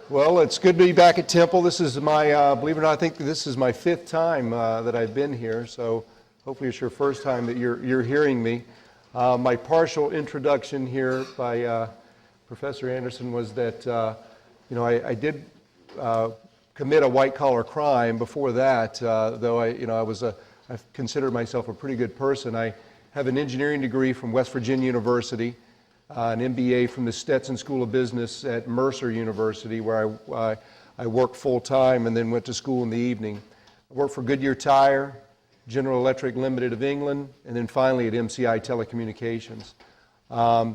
Well, it's good to be back at Temple. This is my, believe it or not, I think this is my fifth time that I've been here, so hopefully it's your first time that you're hearing me. My partial introduction here by Professor Anderson was that, I did commit a white-collar crime before that, though I considered myself a pretty good person. I have an engineering degree from West Virginia University, an MBA from the Stetson School of Business at Mercer University, where I worked full-time and then went to school in the evening. I worked for Goodyear Tire, General Electric Limited of England, and then finally at MCI Telecommunications.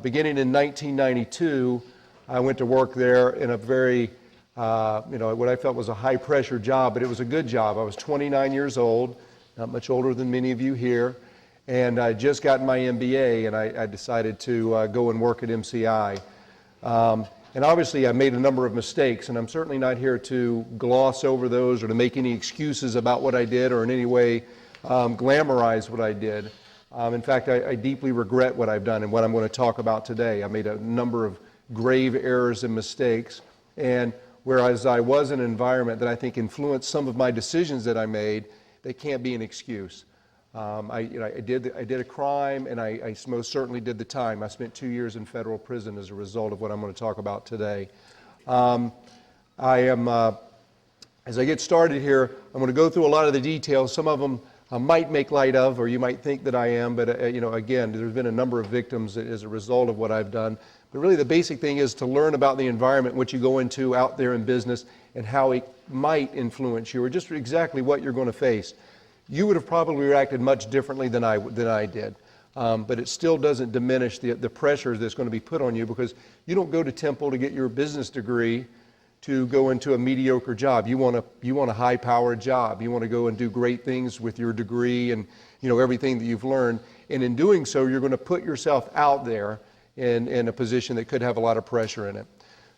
Beginning in 1992, I went to work there in a very, what I felt was a high-pressure job, but it was a good job. I was 29 years old, not much older than many of you here. And I just got my MBA, and I decided to go and work at MCI. And obviously, I made a number of mistakes, and I'm certainly not here to gloss over those or to make any excuses about what I did or in any way glamorize what I did. In fact, I deeply regret what I've done and what I'm going to talk about today. I made a number of grave errors and mistakes, and whereas I was in an environment that I think influenced some of my decisions that I made, they can't be an excuse. I did a crime, and I most certainly did the time. I spent 2 years in federal prison as a result of what I'm going to talk about today. As I get started here, I'm going to go through a lot of the details. Some of them I might make light of, or you might think that I am, but again, there's been a number of victims as a result of what I've done. But really the basic thing is to learn about the environment which you go into out there in business and how it might influence you, or just exactly what you're going to face. You would have probably reacted much differently than I did, but it still doesn't diminish the pressure that's going to be put on you, because you don't go to Temple to get your business degree to go into a mediocre job. You want a high-powered job. You want to go and do great things with your degree and everything that you've learned. And in doing so, you're going to put yourself out there in a position that could have a lot of pressure in it.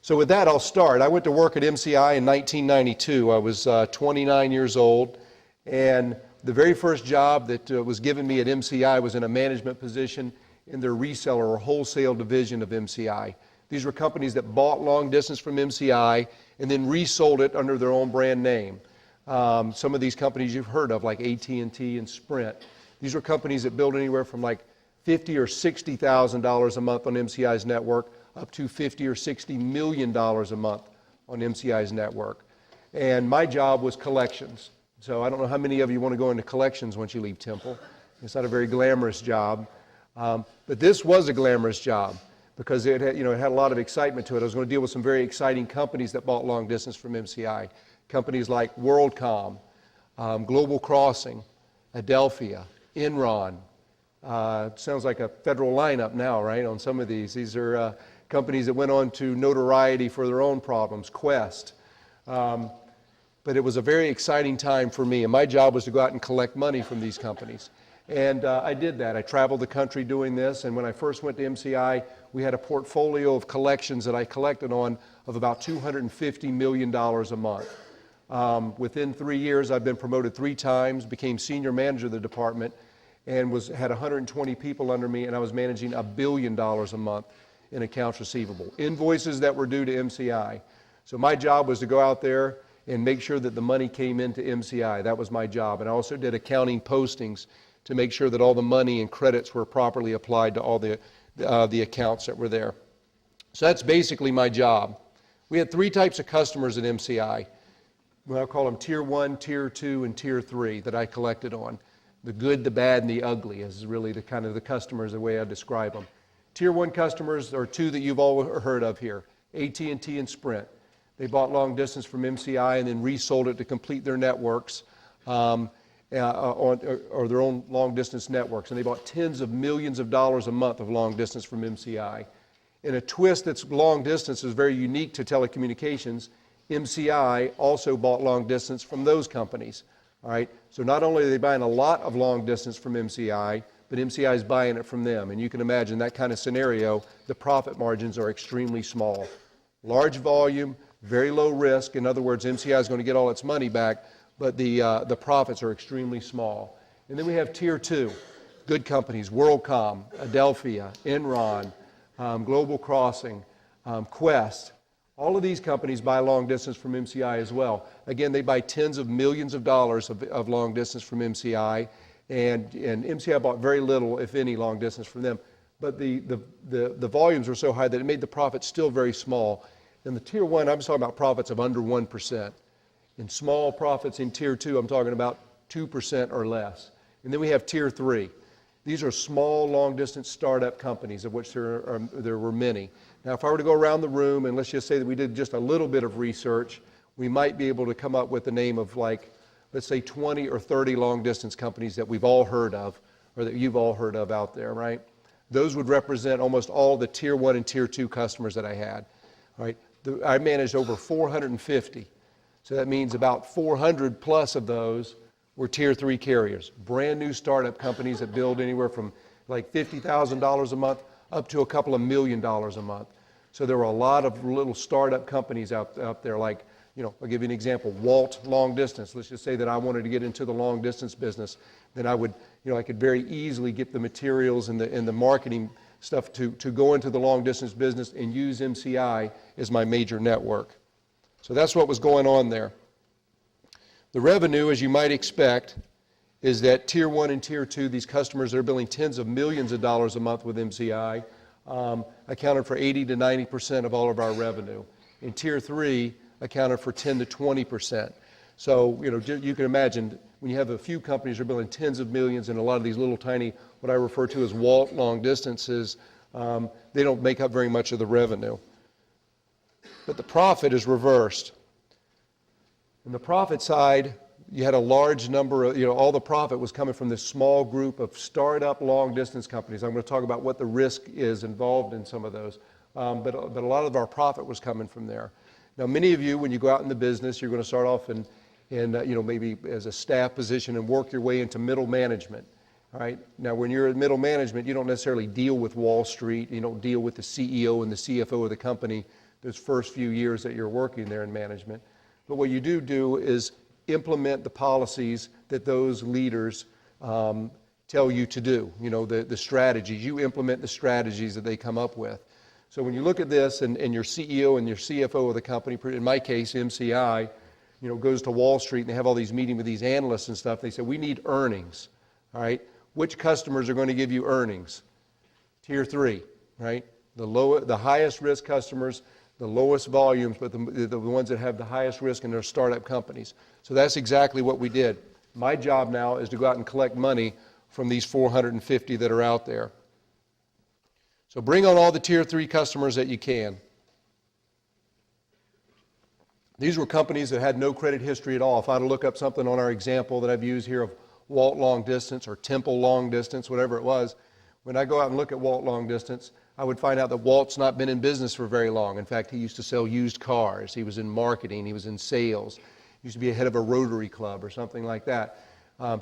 So with that, I'll start. I went to work at MCI in 1992. I was 29 years old, and the very first job that was given me at MCI was in a management position in their reseller or wholesale division of MCI. These were companies that bought long distance from MCI and then resold it under their own brand name. Some of these companies you've heard of, like AT&T and Sprint. These were companies that billed anywhere from like $50,000 or $60,000 a month on MCI's network up to $50 or $60 million a month on MCI's network. And my job was collections. So I don't know how many of you want to go into collections once you leave Temple. It's not a very glamorous job. But this was a glamorous job because it had a lot of excitement to it. I was going to deal with some very exciting companies that bought long distance from MCI. Companies like WorldCom, Global Crossing, Adelphia, Enron. Sounds like a federal lineup now, right, on some of these. These are companies that went on to notoriety for their own problems, Quest. But it was a very exciting time for me, and my job was to go out and collect money from these companies. And I did that. I traveled the country doing this, and when I first went to MCI, we had a portfolio of collections that I collected on of about $250 million a month. Within 3 years, I've been promoted 3 times, became senior manager of the department, and had 120 people under me, and I was managing $1 billion a month in accounts receivable. Invoices that were due to MCI. So my job was to go out there and make sure that the money came into MCI. That was my job. And I also did accounting postings to make sure that all the money and credits were properly applied to all the accounts that were there. So that's basically my job. We had 3 types of customers at MCI. Well, I'll call them Tier 1, Tier 2, and Tier 3 that I collected on. The good, the bad, and the ugly is really the kind of the customers, the way I describe them. Tier 1 customers are 2 that you've all heard of here, AT&T and Sprint. They bought long distance from MCI and then resold it to complete their networks or their own long distance networks. And they bought tens of millions of dollars a month of long distance from MCI. In a twist that's long distance is very unique to telecommunications, MCI also bought long distance from those companies. All right? So not only are they buying a lot of long distance from MCI, but MCI is buying it from them. And you can imagine that kind of scenario, the profit margins are extremely small. Large volume, very low risk. In other words, MCI is going to get all its money back, but the profits are extremely small. And then we have Tier 2, good companies, WorldCom, Adelphia, Enron, Global Crossing, Quest. All of these companies buy long distance from MCI as well. Again, they buy tens of millions of dollars of long distance from MCI, and MCI bought very little, if any, long distance from them. But the volumes were so high that it made the profit still very small. In the Tier 1, I'm talking about profits of under 1%. In small profits in Tier 2, I'm talking about 2% or less. And then we have Tier 3. These are small, long-distance startup companies, of which there were many. Now, if I were to go around the room, and let's just say that we did just a little bit of research, we might be able to come up with the name of, like, let's say 20 or 30 long-distance companies that we've all heard of, or that you've all heard of out there, right? Those would represent almost all the Tier 1 and Tier 2 customers that I had, right? I managed over 450. So that means about 400 plus of those were Tier 3 carriers, brand new startup companies that build anywhere from like $50,000 a month up to a couple of $1 million a month. So there were a lot of little startup companies out there, like, you know, I'll give you an example, Walt Long Distance. Let's just say that I wanted to get into the long distance business. Then I would, you know, I could very easily get the materials and the marketing stuff to go into the long distance business and use MCI as my major network. So that's what was going on there. The revenue, as you might expect, is that Tier 1 and Tier 2, these customers that are billing tens of millions of dollars a month with MCI, accounted for 80 to 90% of all of our revenue. In Tier 3, accounted for 10 to 20%. So, you know, you can imagine when you have a few companies that are billing tens of millions and a lot of these little tiny, what I refer to as Walt long distances, they don't make up very much of the revenue. But the profit is reversed. On the profit side, you had a large number of, you know, all the profit was coming from this small group of startup long distance companies. I'm going to talk about what the risk is involved in some of those. But a lot of our profit was coming from there. Now, many of you, when you go out in the business, you're going to start off in you know, maybe as a staff position and work your way into middle management. All right. Now, when you're in middle management, you don't necessarily deal with Wall Street. You don't deal with the CEO and the CFO of the company those first few years that you're working there in management. But what you do is implement the policies that those leaders tell you to do. You know, the strategies. You implement the strategies that they come up with. So when you look at this and your CEO and your CFO of the company, in my case, MCI, you know, goes to Wall Street and they have all these meetings with these analysts and stuff. They say, we need earnings. All right. Which customers are going to give you earnings? Tier 3, right? The highest risk customers, the lowest volumes, but the ones that have the highest risk in their startup companies. So that's exactly what we did. My job now is to go out and collect money from these 450 that are out there. So bring on all the Tier 3 customers that you can. These were companies that had no credit history at all. If I had to look up something on our example that I've used here of Walt Long Distance or Temple Long Distance, whatever it was, when I go out and look at Walt Long Distance, I would find out that Walt's not been in business for very long. In fact, he used to sell used cars. He was in marketing. He was in sales. He used to be a head of a Rotary Club or something like that.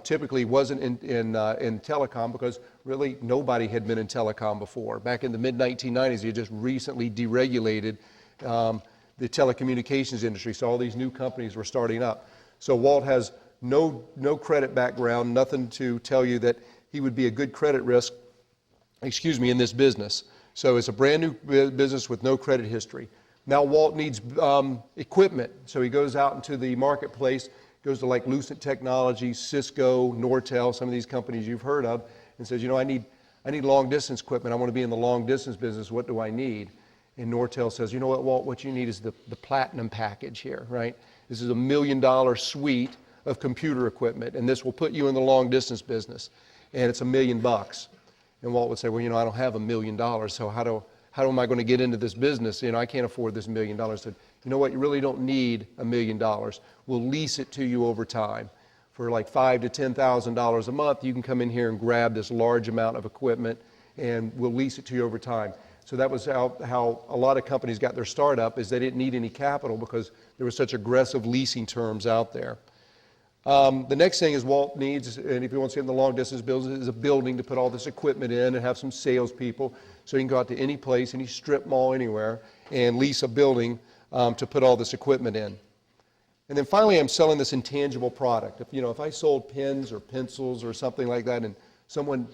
Typically wasn't in telecom because really nobody had been in telecom before. Back in the mid-1990s, he had just recently deregulated the telecommunications industry, so all these new companies were starting up. So Walt has no credit background, nothing to tell you that he would be a good credit risk, in this business. So it's a brand new business with no credit history. Now Walt needs equipment, so he goes out into the marketplace, goes to like Lucent Technologies, Cisco, Nortel, some of these companies you've heard of, and says, you know, I need long distance equipment. I want to be in the long distance business. What do I need? And Nortel says, you know what, Walt, what you need is the platinum package here, right? This is $1 million suite of computer equipment, and this will put you in the long distance business, and it's $1 million. And Walt would say, well, you know, I don't have $1 million, so how am I going to get into this business? You know, I can't afford this $1 million. So, you know what, you really don't need $1 million. We'll lease it to you over time. For like $5,000 to $10,000 a month, you can come in here and grab this large amount of equipment, and we'll lease it to you over time. So that was how a lot of companies got their startup, is they didn't need any capital because there were such aggressive leasing terms out there. The next thing is Walt needs, and if he wants to get in the long distance business, is a building to put all this equipment in and have some salespeople so he can go out to any place, any strip mall, anywhere, and lease a building to put all this equipment in. And then finally, I'm selling this intangible product. If I sold pens or pencils or something like that, and someone,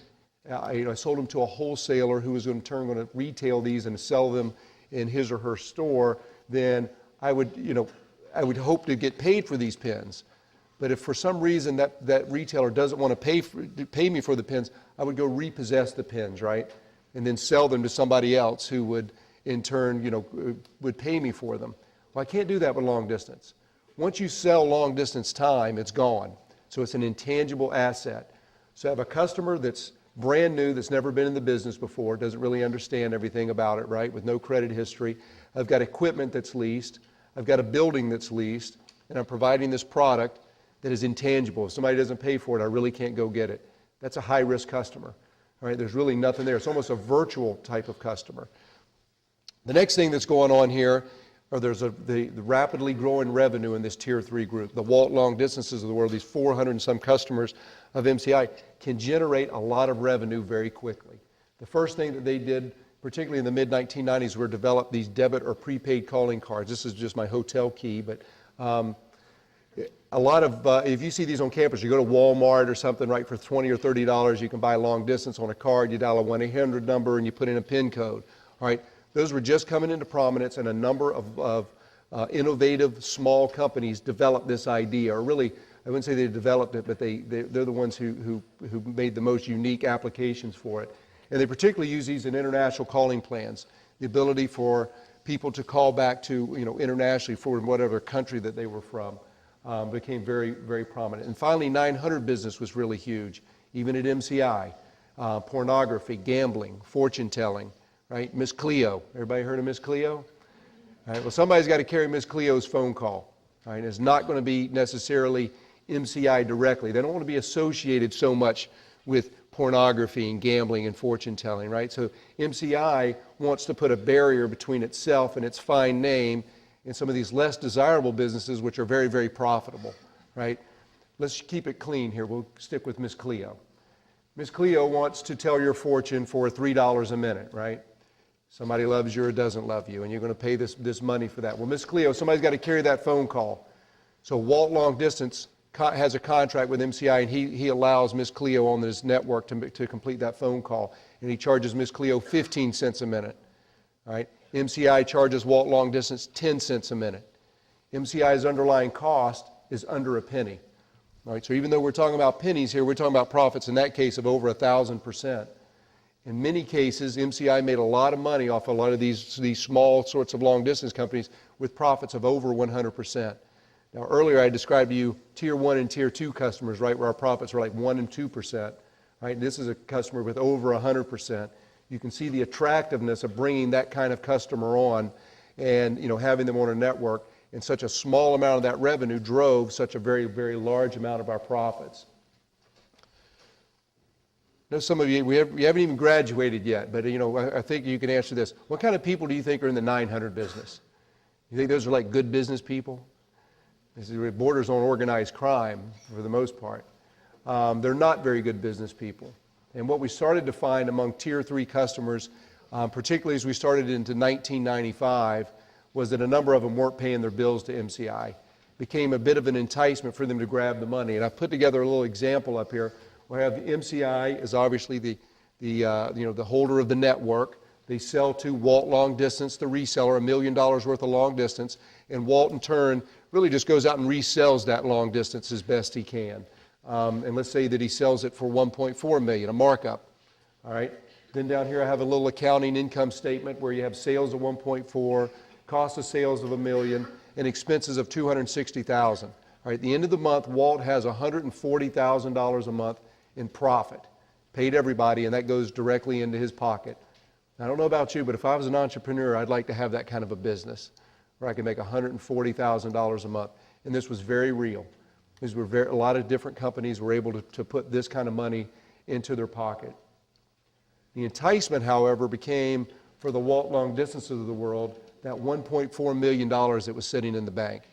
I sold them to a wholesaler who was in turn going to retail these and sell them in his or her store, then I would, I would hope to get paid for these pins. But if for some reason that retailer doesn't want to pay me for the pins, I would go repossess the pins, right? And then sell them to somebody else who would, in turn, would pay me for them. Well, I can't do that with long distance. Once you sell long distance time, it's gone. So it's an intangible asset. So I have a customer that's brand new, that's never been in the business before, doesn't really understand everything about it, right? With no credit history. I've got equipment that's leased. I've got a building that's leased. And I'm providing this product that is intangible. If somebody doesn't pay for it, I really can't go get it. That's a high-risk customer. All right, there's really nothing there. It's almost a virtual type of customer. The next thing that's going on here, there's the rapidly growing revenue in this Tier 3 group. The Walt Long Distances of the world, these 400 and some customers of MCI, can generate a lot of revenue very quickly. The first thing that they did, particularly in the mid-1990s, were develop these debit or prepaid calling cards. This is just my hotel key, but a lot of, if you see these on campus, you go to Walmart or something, right, for $20 or $30, you can buy long distance on a card, you dial a 1-800 number and you put in a PIN code, all right? Those were just coming into prominence, and a number of innovative small companies developed this idea, or really, I wouldn't say they developed it, but they're the ones who made the most unique applications for it. And they particularly use these in international calling plans, the ability for people to call back to, internationally for whatever country that they were from. Became very, very prominent. And finally, 900 business was really huge, even at MCI. Pornography, gambling, fortune telling, right? Miss Cleo. Everybody heard of Miss Cleo? All right, well, somebody's got to carry Miss Cleo's phone call. All right, it's not going to be necessarily MCI directly. They don't want to be associated so much with pornography and gambling and fortune telling, right? So MCI wants to put a barrier between itself and its fine name in some of these less desirable businesses, which are very, very profitable, right? Let's keep it clean here. We'll stick with Miss Cleo. Miss Cleo wants to tell your fortune for $3 a minute, right? Somebody loves you or doesn't love you, and you're going to pay this money for that. Well, Miss Cleo, somebody's got to carry that phone call. So Walt Long Distance has a contract with MCI, and he allows Miss Cleo on this network to complete that phone call, and he charges Miss Cleo 15 cents a minute, all right? MCI charges Walt Long Distance 10 cents a minute. MCI's underlying cost is under a penny. All right, so even though we're talking about pennies here, we're talking about profits in that case of over 1,000%. In many cases, MCI made a lot of money off a lot of these small sorts of long distance companies with profits of over 100%. Now earlier I described to you Tier 1 and Tier 2 customers, right, where our profits were like 1 and 2%. Right? This is a customer with over 100%. You can see the attractiveness of bringing that kind of customer on and having them on a network, and such a small amount of that revenue drove such a very, very large amount of our profits. Now some of you, we haven't even graduated yet, but I think you can answer this. What kind of people do you think are in the 900 business? You think those are like good business people? This borders on organized crime for the most part. They're not very good business people. And what we started to find among Tier 3 customers, particularly as we started into 1995, was that a number of them weren't paying their bills to MCI. It became a bit of an enticement for them to grab the money. And I've put together a little example up here. We have the MCI is obviously the holder of the network. They sell to Walt Long Distance, the reseller, $1 million worth of long distance. And Walt, in turn, really just goes out and resells that long distance as best he can. And let's say that he sells it for $1.4 million, a markup. All right. Then down here I have a little accounting income statement where you have sales of 1.4, cost of sales of $1 million, and expenses of $260,000. All right. At the end of the month, Walt has $140,000 a month in profit, paid everybody, and that goes directly into his pocket. I don't know about you, but if I was an entrepreneur, I'd like to have that kind of a business where I could make $140,000 a month. And this was very real. These were a lot of different companies were able to put this kind of money into their pocket. The enticement, however, became for the Walt Long Distances of the world that $1.4 million that was sitting in the bank.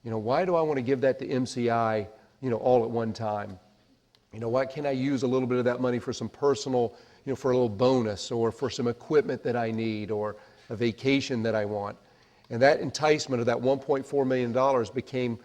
Why do I want to give that to MCI, all at one time? Why can't I use a little bit of that money for some personal, for a little bonus or for some equipment that I need or a vacation that I want? And that enticement of that $1.4 million became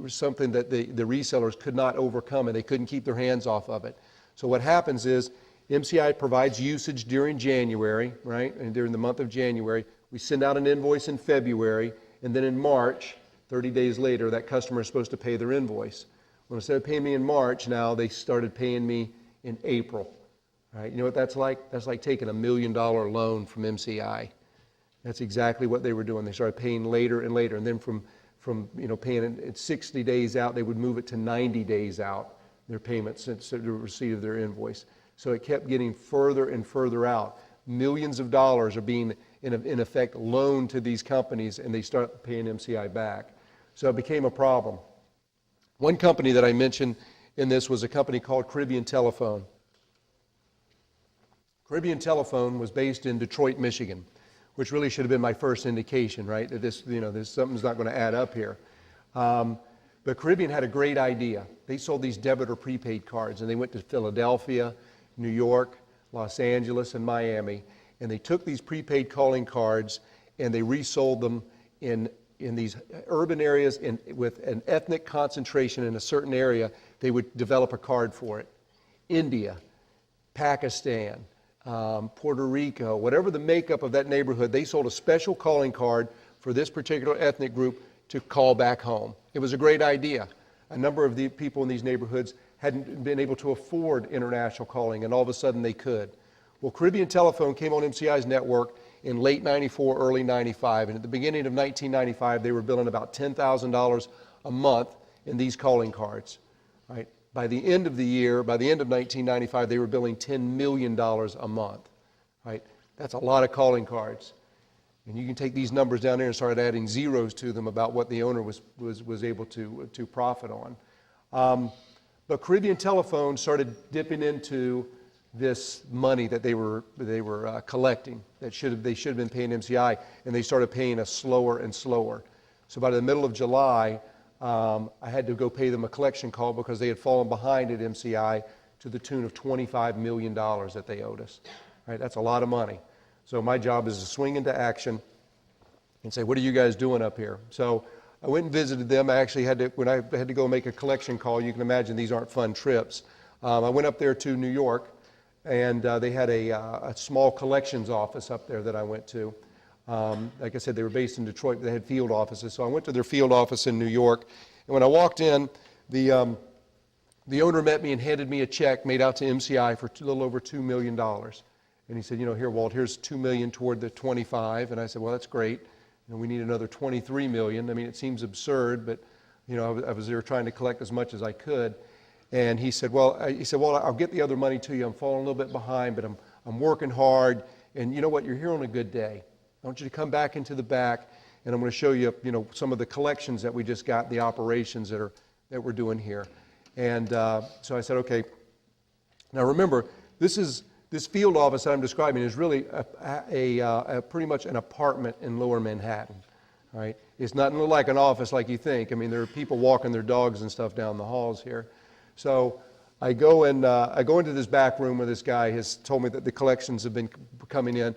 something that the resellers could not overcome, and they couldn't keep their hands off of it. So what happens is MCI provides usage during January, right, and during the month of January. We send out an invoice in February, and then in March, 30 days later, that customer is supposed to pay their invoice. Well, instead of paying me in March, now they started paying me in April. All right, you know what that's like? That's like taking $1 million loan from MCI. That's exactly what they were doing. They started paying later and later, and then from paying it 60 days out, they would move it to 90 days out, their payments since the receipt of their invoice. So it kept getting further and further out. Millions of dollars are being, in effect, loaned to these companies, and they start paying MCI back. So it became a problem. One company that I mentioned in this was a company called Caribbean Telephone. Caribbean Telephone was based in Detroit, Michigan, which really should have been my first indication, right? That this something's not going to add up here. But Caribbean had a great idea. They sold these debit or prepaid cards, and they went to Philadelphia, New York, Los Angeles, and Miami, and they took these prepaid calling cards and they resold them in these urban areas with an ethnic concentration in a certain area. They would develop a card for it. India, Pakistan, Puerto Rico, whatever the makeup of that neighborhood, they sold a special calling card for this particular ethnic group to call back home. It was a great idea. A number of the people in these neighborhoods hadn't been able to afford international calling, and all of a sudden they could. Well, Caribbean Telephone came on MCI's network in late 94, early 95, and at the beginning of 1995, they were billing about $10,000 a month in these calling cards. Right? By the end of the year, by the end of 1995, they were billing $10 million a month. Right? That's a lot of calling cards. And you can take these numbers down there and start adding zeros to them about what the owner was able to profit on. But Caribbean Telephone started dipping into this money that they were collecting that they should have been paying MCI, and they started paying us slower and slower. So by the middle of July, I had to go pay them a collection call because they had fallen behind at MCI to the tune of $25 million that they owed us. Right? That's a lot of money. So my job is to swing into action and say, what are you guys doing up here? So I went and visited them. I actually when I had to go make a collection call, you can imagine these aren't fun trips. I went up there to New York, and they had a small collections office up there that I went to. Like I said, they were based in Detroit, but they had field offices. So I went to their field office in New York, and when I walked in, the owner met me and handed me a check made out to MCI for a little over $2 million. And he said, here, Walt, here's $2 million toward the 25. And I said, well, that's great. We need another $23 million. I mean, it seems absurd, but I was there trying to collect as much as I could. And he said, well, I'll get the other money to you. I'm falling a little bit behind, but I'm working hard. And you know what? You're here on a good day. I want you to come back into the back, and I'm going to show you, some of the collections that we just got, the operations that we're doing here. And so I said, okay. Now remember, this field office that I'm describing is really a pretty much an apartment in Lower Manhattan. Right? It's not like an office like you think. I mean, there are people walking their dogs and stuff down the halls here. So I go into this back room where this guy has told me that the collections have been coming in,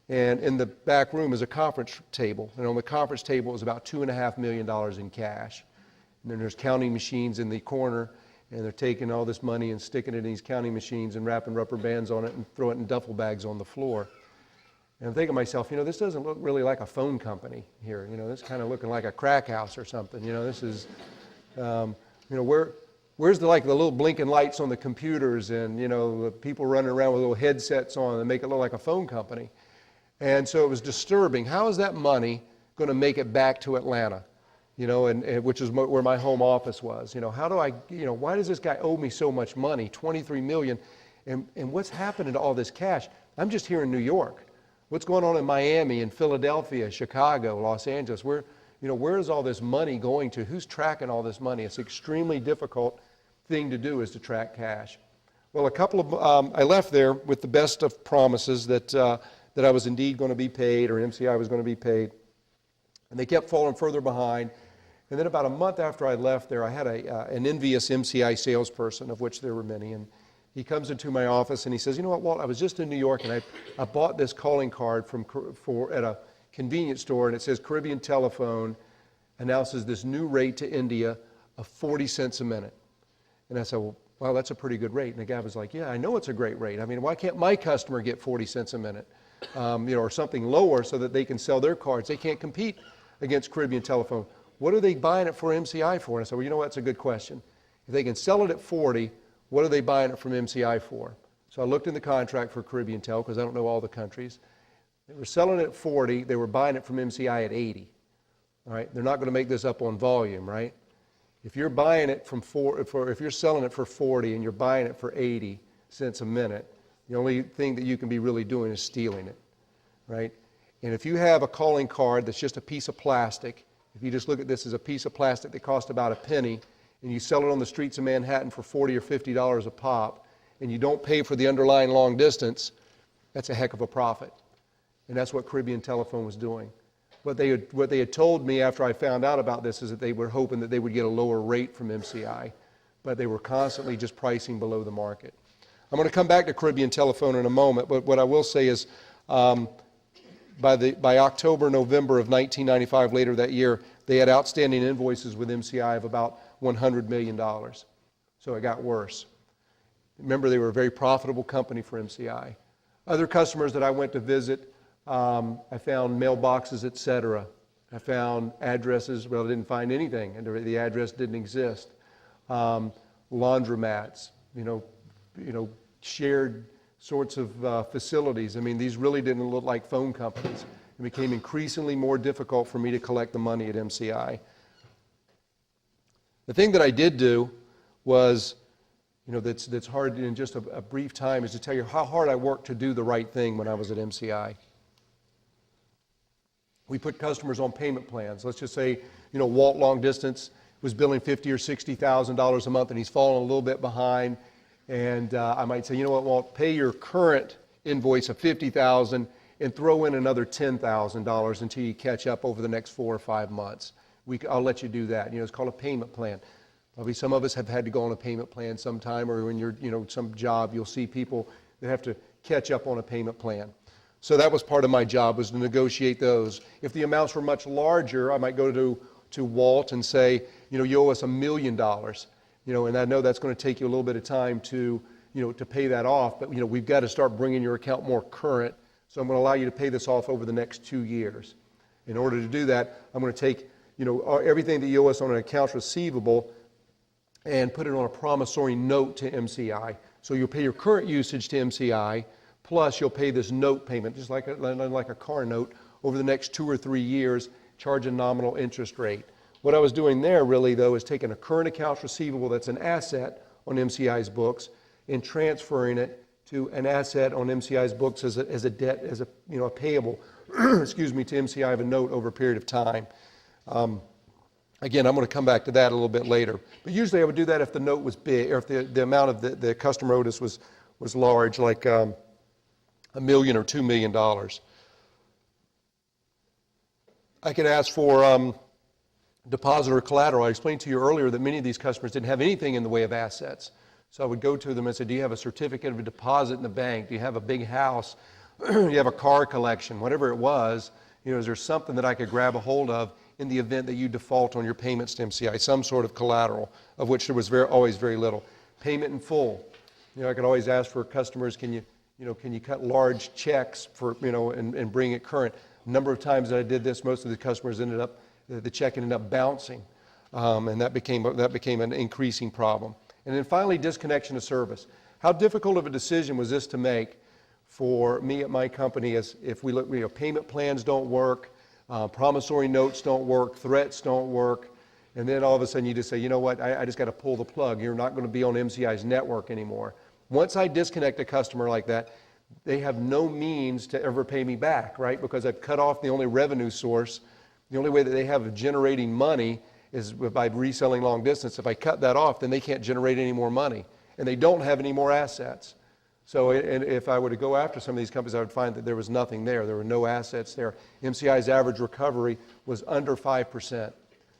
and in the back room is a conference table, and on the conference table is about $2.5 million in cash. And then there's counting machines in the corner, and they're taking all this money and sticking it in these counting machines and wrapping rubber bands on it and throwing it in duffel bags on the floor. And I'm thinking to myself, this doesn't look really like a phone company here. This is kind of looking like a crack house or something. This is, where's the little blinking lights on the computers and, the people running around with little headsets on that make it look like a phone company. And so it was disturbing. How is that money going to make it back to Atlanta? And which is where my home office was. How do I, why does this guy owe me so much money, $23 million? And what's happening to all this cash? I'm just here in New York. What's going on in Miami and Philadelphia, Chicago, Los Angeles? Where is all this money going to? Who's tracking all this money? It's an extremely difficult thing to do, is to track cash. Well, I left there with the best of promises that I was indeed going to be paid, or MCI was going to be paid. And they kept falling further behind. And then about a month after I left there, I had an envious MCI salesperson, of which there were many. And he comes into my office and he says, you know what, Walt, I was just in New York and I bought this calling card at a convenience store, and it says Caribbean Telephone announces this new rate to India of 40 cents a minute. And I said, well, wow, that's a pretty good rate. And the guy was like, yeah, I know it's a great rate. I mean, why can't my customer get 40 cents a minute? or something lower so that they can sell their cards. They can't compete against Caribbean Telephone. What are they buying it for MCI for? And I said, well, you know what, that's a good question. If they can sell it at 40, what are they buying it from MCI for? So I looked in the contract for Caribbean Tel, because I don't know all the countries. They were selling it at 40, they were buying it from MCI at 80. All right, they're not going to make this up on volume, right? If you're buying it if you're selling it for 40 and you're buying it for 80 cents a minute, the only thing that you can be really doing is stealing it, right? And if you have a calling card that's just a piece of plastic, if you just look at this as a piece of plastic that cost about a penny, and you sell it on the streets of Manhattan for $40 or $50 a pop, and you don't pay for the underlying long distance, that's a heck of a profit. And that's what Caribbean Telephone was doing. What they had told me after I found out about this is that they were hoping that they would get a lower rate from MCI, but they were constantly just pricing below the market. I'm going to come back to Caribbean Telephone in a moment, but what I will say is by October, November of 1995, later that year, they had outstanding invoices with MCI of about $100 million. So it got worse. Remember, they were a very profitable company for MCI. Other customers that I went to visit, I found mailboxes, etc. I found addresses. Well, I didn't find anything, and the address didn't exist. Laundromats, shared sorts of facilities. I mean, these really didn't look like phone companies. It became increasingly more difficult for me to collect the money at MCI. The thing that I did do was, that's hard in just a brief time, is to tell you how hard I worked to do the right thing when I was at MCI. We put customers on payment plans. Let's just say, Walt Long Distance was billing $50,000 or $60,000 a month, and he's fallen a little bit behind. And I might say, you know what, Walt, pay your current invoice of $50,000 and throw in another $10,000 until you catch up over the next 4 or 5 months. I'll let you do that. It's called a payment plan. Probably some of us have had to go on a payment plan sometime, or when you're, some job, you'll see people that have to catch up on a payment plan. So that was part of my job, was to negotiate those. If the amounts were much larger, I might go to Walt and say, you owe us $1 million. And I know that's going to take you a little bit of time to pay that off, but we've got to start bringing your account more current. So I'm going to allow you to pay this off over the next 2 years. In order to do that, I'm going to take everything that you owe us on an accounts receivable and put it on a promissory note to MCI. So you'll pay your current usage to MCI, plus you'll pay this note payment, just like a car note, over the next 2 or 3 years, charge a nominal interest rate. What I was doing there really, though, is taking a current accounts receivable that's an asset on MCI's books and transferring it to an asset on MCI's books as a debt, as a payable, excuse me, to MCI of a note over a period of time. Again, I'm going to come back to that a little bit later. But usually I would do that if the note was big, or if the amount of the customer owed us was large, like $1 million or $2 million. I could ask for deposit or collateral. I explained to you earlier that many of these customers didn't have anything in the way of assets. So I would go to them and say, do you have a certificate of a deposit in the bank? Do you have a big house? Do you have a car collection? Whatever it was, is there something that I could grab a hold of in the event that you default on your payments to MCI, some sort of collateral, of which there was always very little. Payment in full. I could always ask for customers, can you cut large checks for, and bring it current? A number of times that I did this, most of the customers the check ended up bouncing, and that became an increasing problem. And then finally, disconnection of service. How difficult of a decision was this to make for me at my company? As if we look, payment plans don't work, promissory notes don't work, threats don't work, and then all of a sudden you just say, you know what, I just got to pull the plug. You're not going to be on MCI's network anymore. Once I disconnect a customer like that, they have no means to ever pay me back, right? Because I've cut off the only revenue source. The only way that they have of generating money is by reselling long distance. If I cut that off, then they can't generate any more money, and they don't have any more assets. So and if I were to go after some of these companies, I would find that there was nothing there. There were no assets there. MCI's average recovery was under 5%.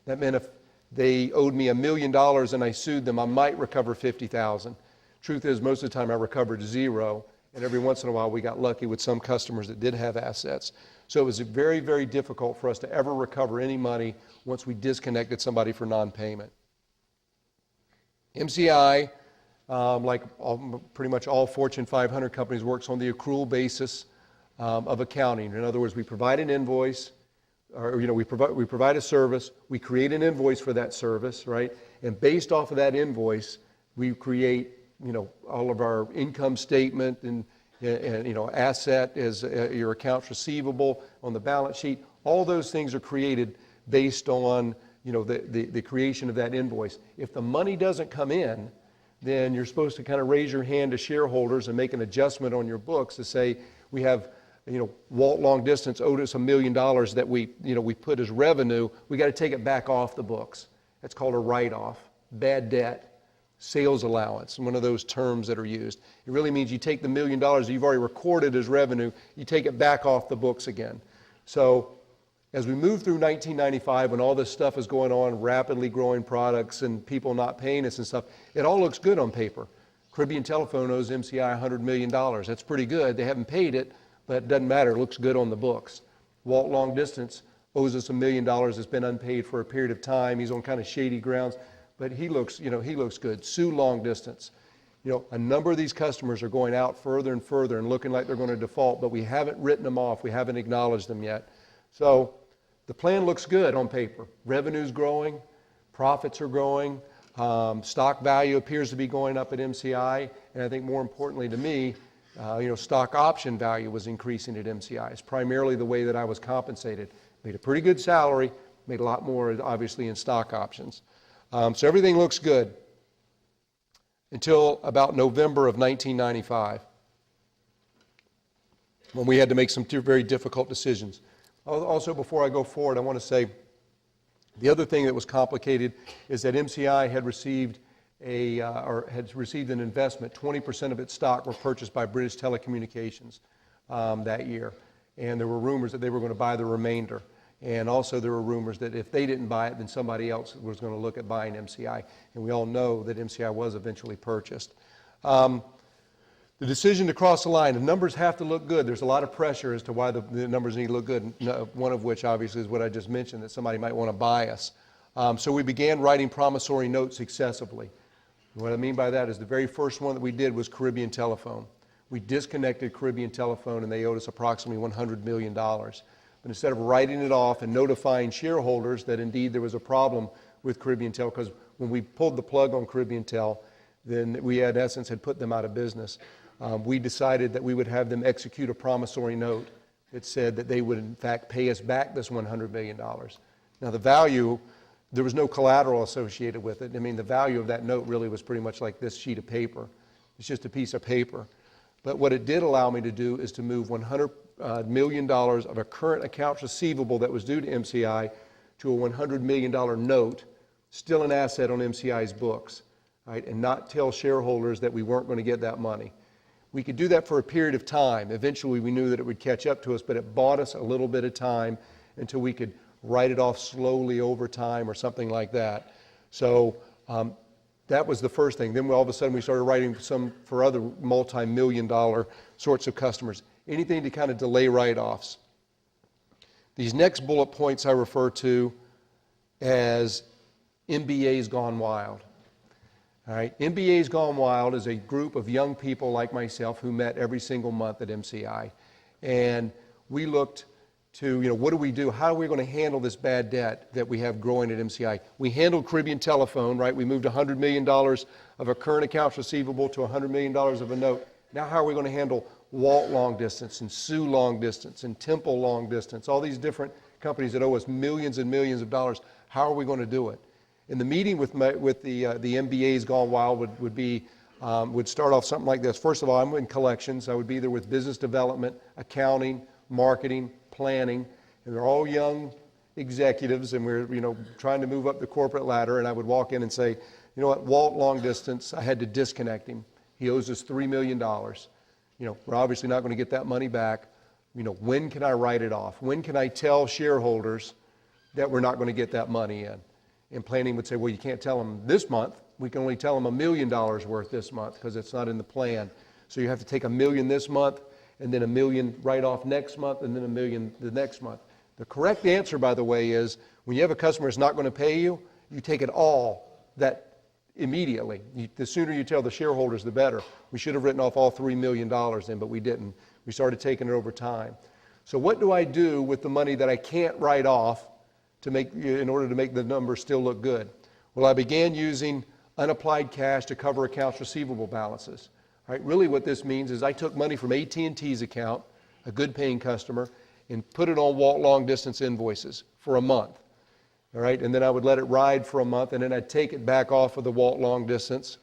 That meant if they owed me $1 million and I sued them, I might recover $50,000. Truth is, most of the time I recovered zero, and every once in a while we got lucky with some customers that did have assets. So it was very, very difficult for us to ever recover any money once we disconnected somebody for non-payment. MCI, like pretty much all Fortune 500 companies, works on the accrual basis. of accounting. In other words, we provide an invoice, or we provide a service, we create an invoice for that service, right? And based off of that invoice, we create all of our income statement and asset as your accounts receivable on the balance sheet. All those things are created based on the creation of that invoice. If the money doesn't come in, then you're supposed to kind of raise your hand to shareholders and make an adjustment on your books to say, we have, Walt Long Distance owed us $1 million that we put as revenue. We got to take it back off the books. That's called a write-off. Bad debt, sales allowance, one of those terms that are used. It really means you take the $1 million that you've already recorded as revenue, you take it back off the books again. So as we move through 1995, when all this stuff is going on, rapidly growing products and people not paying us and stuff, it all looks good on paper. Caribbean Telephone owes MCI $100 million. That's pretty good. They haven't paid it, but it doesn't matter. It looks good on the books. Walt Long Distance owes us $1 million. It's been unpaid for a period of time. He's on kind of shady grounds, but he looks good. Sue Long Distance. A number of these customers are going out further and further and looking like they're going to default, but we haven't written them off. We haven't acknowledged them yet. So the plan looks good on paper. Revenue's growing, profits are growing, stock value appears to be going up at MCI, and I think more importantly to me, stock option value was increasing at MCI. It's primarily the way that I was compensated. Made a pretty good salary, made a lot more obviously in stock options. So everything looks good until about November of 1995, when we had to make some very difficult decisions. Also, before I go forward, I want to say the other thing that was complicated is that MCI had received an investment. 20% of its stock were purchased by British Telecommunications that year, and there were rumors that they were going to buy the remainder. And also there were rumors that if they didn't buy it, then somebody else was going to look at buying MCI. And we all know that MCI was eventually purchased. The decision to cross the line, the numbers have to look good. There's a lot of pressure as to why the numbers need to look good, one of which obviously is what I just mentioned, that somebody might want to buy us. So we began writing promissory notes successively. What I mean by that is the very first one that we did was Caribbean Telephone. We disconnected Caribbean Telephone and they owed us approximately $100 million. But instead of writing it off and notifying shareholders that indeed there was a problem with Caribbean Tel, because when we pulled the plug on Caribbean Tel, then we in essence had put them out of business. We decided that we would have them execute a promissory note that said that they would in fact pay us back this $100 million. Now the value, there was no collateral associated with it. I mean, the value of that note really was pretty much like this sheet of paper. It's just a piece of paper. But what it did allow me to do is to move $100 million of a current accounts receivable that was due to MCI to a $100 million note, still an asset on MCI's books, right? And not tell shareholders that we weren't going to get that money. We could do that for a period of time. Eventually we knew that it would catch up to us, but it bought us a little bit of time until we could write it off slowly over time or something like that. So that was the first thing. Then all of a sudden we started writing some for other multi-million dollar sorts of customers. Anything to kind of delay write-offs. These next bullet points I refer to as MBA's Gone Wild. All right, MBA's Gone Wild is a group of young people like myself who met every single month at MCI. And we looked to, what do we do? How are we going to handle this bad debt that we have growing at MCI? We handled Caribbean Telephone, right? We moved $100 million of a current accounts receivable to $100 million of a note. Now how are we going to handle Walt Long Distance and Sue Long Distance and Temple Long Distance, all these different companies that owe us millions and millions of dollars? How are we going to do it? And the meeting with the MBA's Gone Wild would start off something like this. First of all, I'm in collections. I would be there with business development, accounting, marketing, planning, and they're all young executives, and we're trying to move up the corporate ladder. And I would walk in and say, you know what, Walt Long Distance, I had to disconnect him. He owes us $3 million. We're obviously not going to get that money back. When can I write it off? When can I tell shareholders that we're not going to get that money in? And planning would say, well, you can't tell them this month. We can only tell them $1 million worth this month because it's not in the plan. So you have to take $1 million this month, and then $1 million write off next month, and then $1 million the next month. The correct answer, by the way, is when you have a customer that's not going to pay you, you take it all that immediately. The sooner you tell the shareholders, the better. We should have written off all $3 million then, but we didn't. We started taking it over time. So what do I do with the money that I can't write off in order to make the numbers still look good? Well, I began using unapplied cash to cover accounts receivable balances. All right, really what this means is I took money from AT&T's account, a good paying customer, and put it on Walt long distance invoices for a month. All right, and then I would let it ride for a month, and then I'd take it back off of the Walt long distance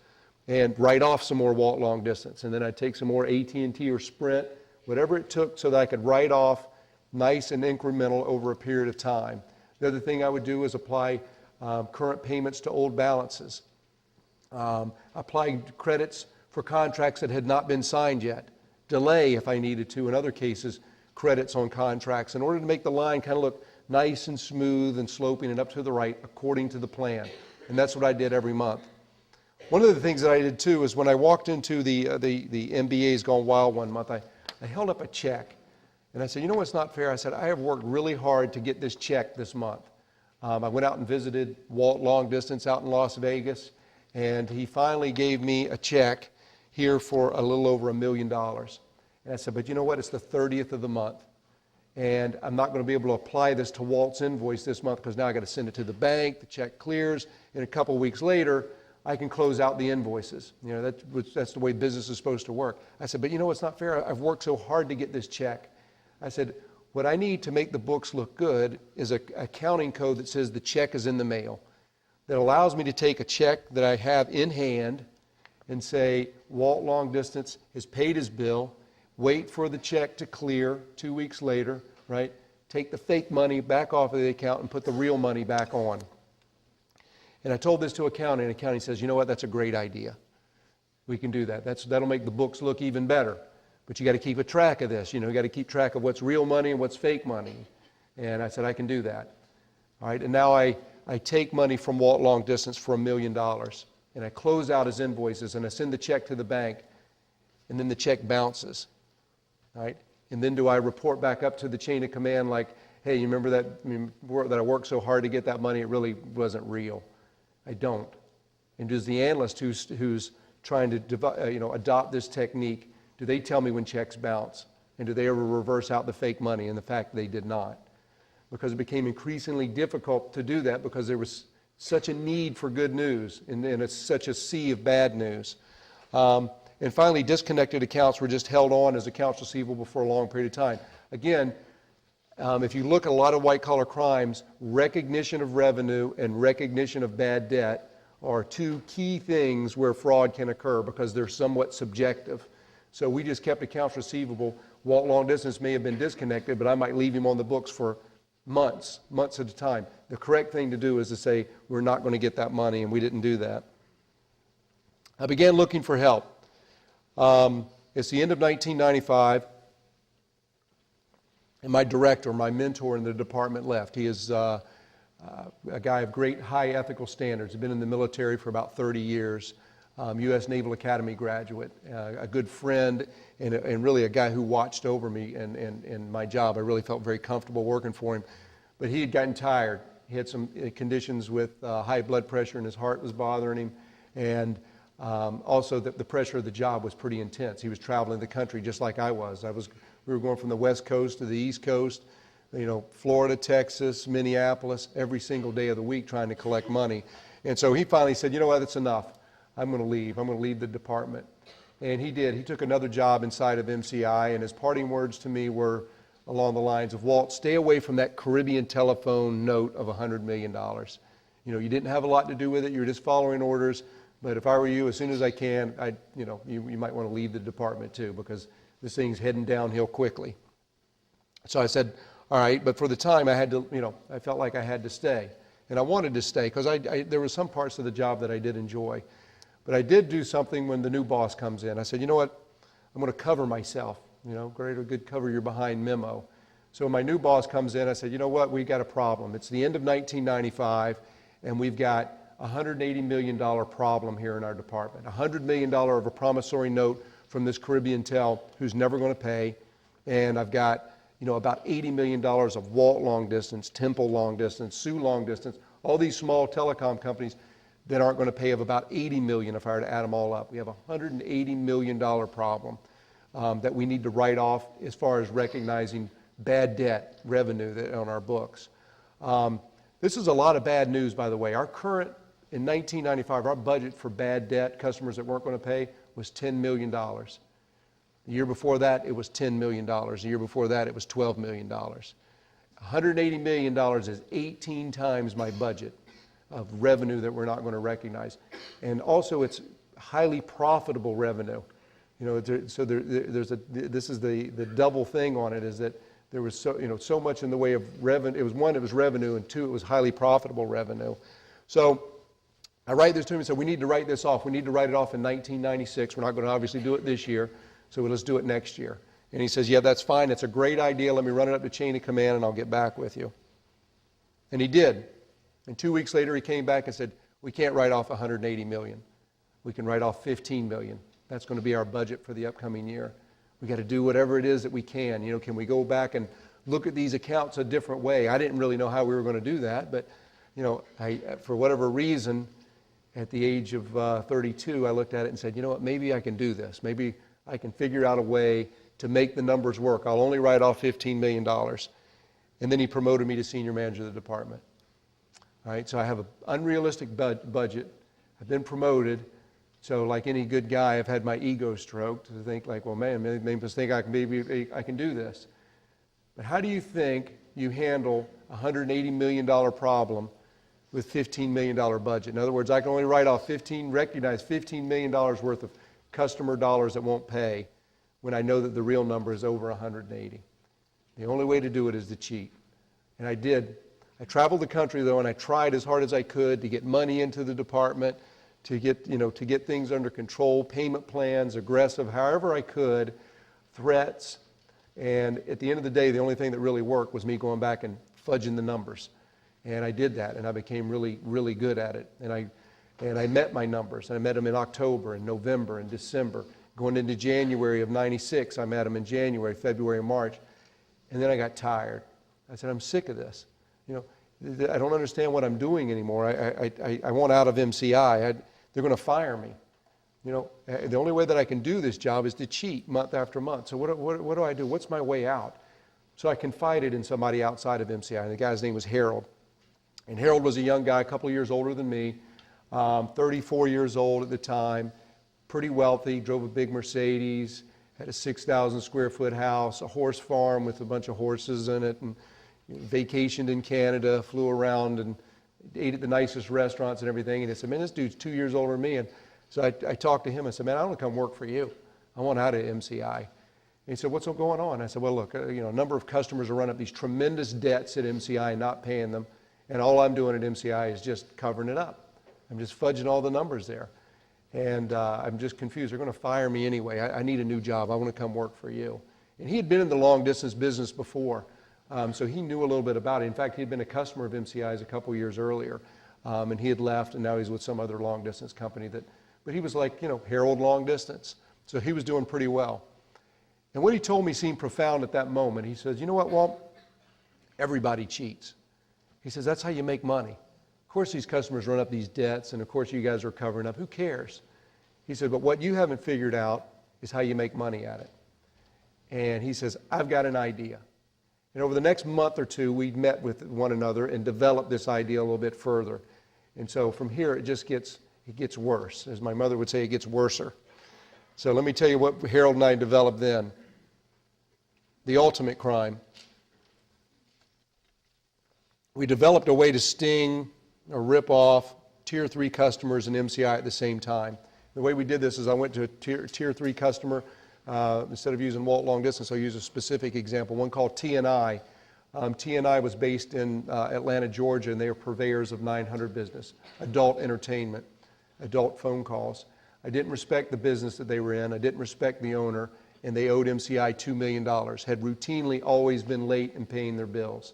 and write off some more Walt long distance. And then I'd take some more AT&T or Sprint, whatever it took, so that I could write off nice and incremental over a period of time. The other thing I would do is apply current payments to old balances. Apply credits for contracts that had not been signed yet. Delay, if I needed to, in other cases, credits on contracts in order to make the line kind of look nice and smooth and sloping and up to the right according to the plan. And that's what I did every month. One of the things that I did too is when I walked into the MBA's Gone Wild one month, I held up a check. And I said, you know what's not fair? I said, I have worked really hard to get this check this month. I went out and visited Walt long distance out in Las Vegas, and he finally gave me a check here for a little over $1 million. And I said, but you know what? It's the 30th of the month. And I'm not going to be able to apply this to Walt's invoice this month because now I got to send it to the bank, the check clears, and a couple weeks later, I can close out the invoices. You know, that's the way business is supposed to work. I said, but you know what's not fair? I've worked so hard to get this check. I said, what I need to make the books look good is an accounting code that says the check is in the mail, that allows me to take a check that I have in hand and say, Walt long distance has paid his bill, wait for the check to clear 2 weeks later, right? Take the fake money back off of the account and put the real money back on. And I told this to accounting, and accounting says, you know what, that's a great idea. We can do that. That'll make the books look even better. But you got to keep a track of this. You know, you got to keep track of what's real money and what's fake money. And I said, I can do that. All right, and now I take money from Walt long distance for $1 million, and I close out his invoices, and I send the check to the bank, and then the check bounces. All right, and then do I report back up to the chain of command like, hey, you remember that I worked so hard to get that money? It really wasn't real. I don't. And does the analyst who's trying to adopt this technique, do they tell me when checks bounce? And do they ever reverse out the fake money? And the fact they did not. Because it became increasingly difficult to do that because there was such a need for good news and it's such a sea of bad news. And finally, disconnected accounts were just held on as accounts receivable for a long period of time. Again, if you look at a lot of white-collar crimes, recognition of revenue and recognition of bad debt are two key things where fraud can occur because they're somewhat subjective. So we just kept accounts receivable. Walt long distance may have been disconnected, but I might leave him on the books for months at a time. The correct thing to do is to say, we're not going to get that money, and we didn't do that. I began looking for help. It's the end of 1995. And my director, my mentor in the department left. He is a guy of great high ethical standards. He's been in the military for about 30 years, U.S. Naval Academy graduate, a good friend, and really a guy who watched over me and my job. I really felt very comfortable working for him. But he had gotten tired. He had some conditions with high blood pressure, and his heart was bothering him. And also the pressure of the job was pretty intense. He was traveling the country just like I was. We were going from the West Coast to the East Coast, Florida, Texas, Minneapolis, every single day of the week trying to collect money. And so he finally said, you know what, that's enough. I'm going to leave. I'm going to leave the department. And he did. He took another job inside of MCI, and his parting words to me were along the lines of, Walt, stay away from that Caribbean telephone note of $100 million. You didn't have a lot to do with it. You were just following orders. But if I were you, as soon as I can, you might want to leave the department too, because this thing's heading downhill quickly. So I said, all right, but for the time I had to, I felt like I had to stay. And I wanted to stay because there were some parts of the job that I did enjoy. But I did do something when the new boss comes in. I said, you know what, I'm going to cover myself. Great or good cover your behind memo. So when my new boss comes in, I said, you know what, we've got a problem. It's the end of 1995, and we've got a $180 million problem here in our department. $100 million of a promissory note from this Caribbean tel who's never going to pay. And I've got, about $80 million of Walt long distance, Temple long distance, Sioux long distance, all these small telecom companies that aren't going to pay of about $80 million if I were to add them all up. We have a $180 million problem. that we need to write off as far as recognizing bad debt revenue on our books. This is a lot of bad news, by the way. Our current, in 1995, our budget for bad debt, customers that weren't going to pay, was $10 million. The year before that, it was $10 million. The year before that, it was $12 million. $180 million is 18 times my budget of revenue that we're not going to recognize. And also, it's highly profitable revenue. You know, this is the double thing on it, is that there was so much in the way of revenue. It was one, it was revenue, and two, it was highly profitable revenue. So I write this to him and said, we need to write this off. We need to write it off in 1996. We're not going to obviously do it this year, so let's do it next year. And he says, yeah, that's fine. It's a great idea. Let me run it up the chain of command, and I'll get back with you. And he did. And 2 weeks later, he came back and said, we can't write off $180 million. We can write off $15 million. That's going to be our budget for the upcoming year. We got to do whatever it is that we can. You know, can we go back and look at these accounts a different way? I didn't really know how we were going to do that, but, you know, for whatever reason, at the age of 32, I looked at it and said, you know what, maybe I can do this. Maybe I can figure out a way to make the numbers work. I'll only write off $15 million. And then he promoted me to senior manager of the department. All right, so I have an unrealistic budget. I've been promoted. So like any good guy, I've had my ego stroked to think like, well, man, maybe must think maybe I can do this. But how do you think you handle a $180 million problem with $15 million budget? In other words, I can only write off recognize $15 million worth of customer dollars that won't pay when I know that the real number is over 180. The only way to do it is to cheat. And I did. I traveled the country, though, and I tried as hard as I could to get money into the department, to get things under control, payment plans, aggressive, however I could, threats. And at the end of the day, the only thing that really worked was me going back and fudging the numbers. And I did that, and I became really, really good at it. And I met my numbers, and I met them in October and November and December. Going into January of 96, I met them in January, February, and March. And then I got tired. I said, I'm sick of this. You know, I don't understand what I'm doing anymore. I want out of MCI. They're going to fire me. You know, the only way that I can do this job is to cheat month after month. So what do I do? What's my way out? So I confided in somebody outside of MCI, and the guy's name was Harold. And Harold was a young guy, a couple of years older than me, 34 years old at the time, pretty wealthy, drove a big Mercedes, had a 6,000 square foot house, a horse farm with a bunch of horses in it, and vacationed in Canada, flew around and ate at the nicest restaurants and everything. And he said, man, this dude's 2 years older than me. And so I talked to him. I said, man, I want to come work for you. I want out of MCI. And he said, what's going on? I said, well, look, a number of customers are running up these tremendous debts at MCI and not paying them. And all I'm doing at MCI is just covering it up. I'm just fudging all the numbers there. And I'm just confused. They're going to fire me anyway. I need a new job. I want to come work for you. And he had been in the long distance business before. So he knew a little bit about it. In fact, he had been a customer of MCI's a couple years earlier. And he had left, and now he's with some other long distance company. But he was like, Harold Long Distance. So he was doing pretty well. And what he told me seemed profound at that moment. He says, you know what, Walt? Everybody cheats. He says, that's how you make money. Of course, these customers run up these debts, and of course, you guys are covering up. Who cares? He said, but what you haven't figured out is how you make money at it. And he says, I've got an idea. And over the next month or two, we met with one another and developed this idea a little bit further. And so from here, it gets worse. As my mother would say, it gets worser. So let me tell you what Harold and I developed then. The ultimate crime. We developed a way to sting or rip off Tier 3 customers and MCI at the same time. The way we did this is I went to a Tier 3 customer. Instead of using Walt Long Distance, I'll use a specific example, one called T&I. T&I was based in Atlanta, Georgia, and they are purveyors of 900 business, adult entertainment, adult phone calls. I didn't respect the business that they were in. I didn't respect the owner, and they owed MCI $2 million, had routinely always been late in paying their bills.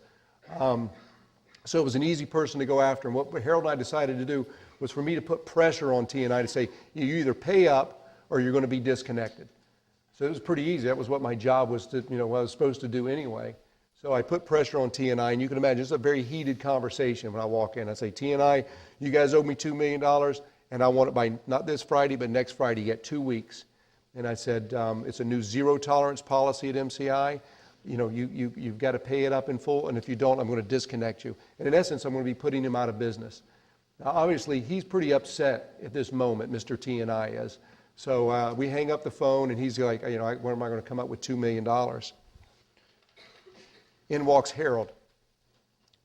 So it was an easy person to go after. And what Harold and I decided to do was for me to put pressure on T&I to say, you either pay up or you're going to be disconnected. So it was pretty easy. That was what my job was to, what I was supposed to do anyway. So I put pressure on T&I, and you can imagine it's a very heated conversation when I walk in. I say, T&I, you guys owe me $2 million, and I want it by not this Friday, but next Friday. You get 2 weeks. And I said, it's a new zero tolerance policy at MCI. You know, you've got to pay it up in full, and if you don't, I'm going to disconnect you. And in essence, I'm going to be putting him out of business. Now, obviously, he's pretty upset at this moment, Mr. T&I is. So we hang up the phone, and he's like, you know, where am I going to come up with $2 million? In walks Harold.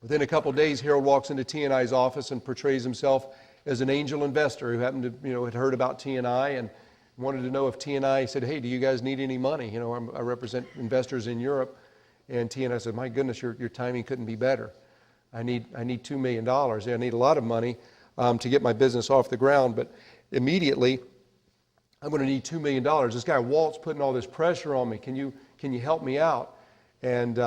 Within a couple of days, Harold walks into T&I's office and portrays himself as an angel investor who happened to, you know, had heard about T&I and wanted to know if T&I said, hey, do you guys need any money? You know, I represent investors in Europe. And T&I said, my goodness, your timing couldn't be better. I need $2 million. Yeah, I need a lot of money to get my business off the ground. But immediately, I'm going to need $2 million. This guy Walt's putting all this pressure on me. Can you help me out? And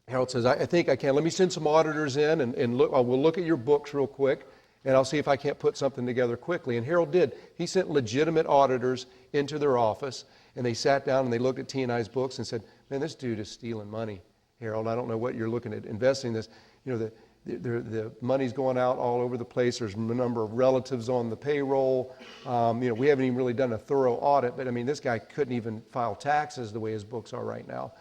Harold says, I think I can. Let me send some auditors in and look. We'll look at your books real quick, and I'll see if I can't put something together quickly. And Harold did. He sent legitimate auditors into their office, and they sat down and they looked at T&I's books and said, man, this dude is stealing money, Harold. I don't know what you're looking at investing this. You know, the money's going out all over the place. There's a number of relatives on the payroll. You know, we haven't even really done a thorough audit, but I mean, this guy couldn't even file taxes the way his books are right now.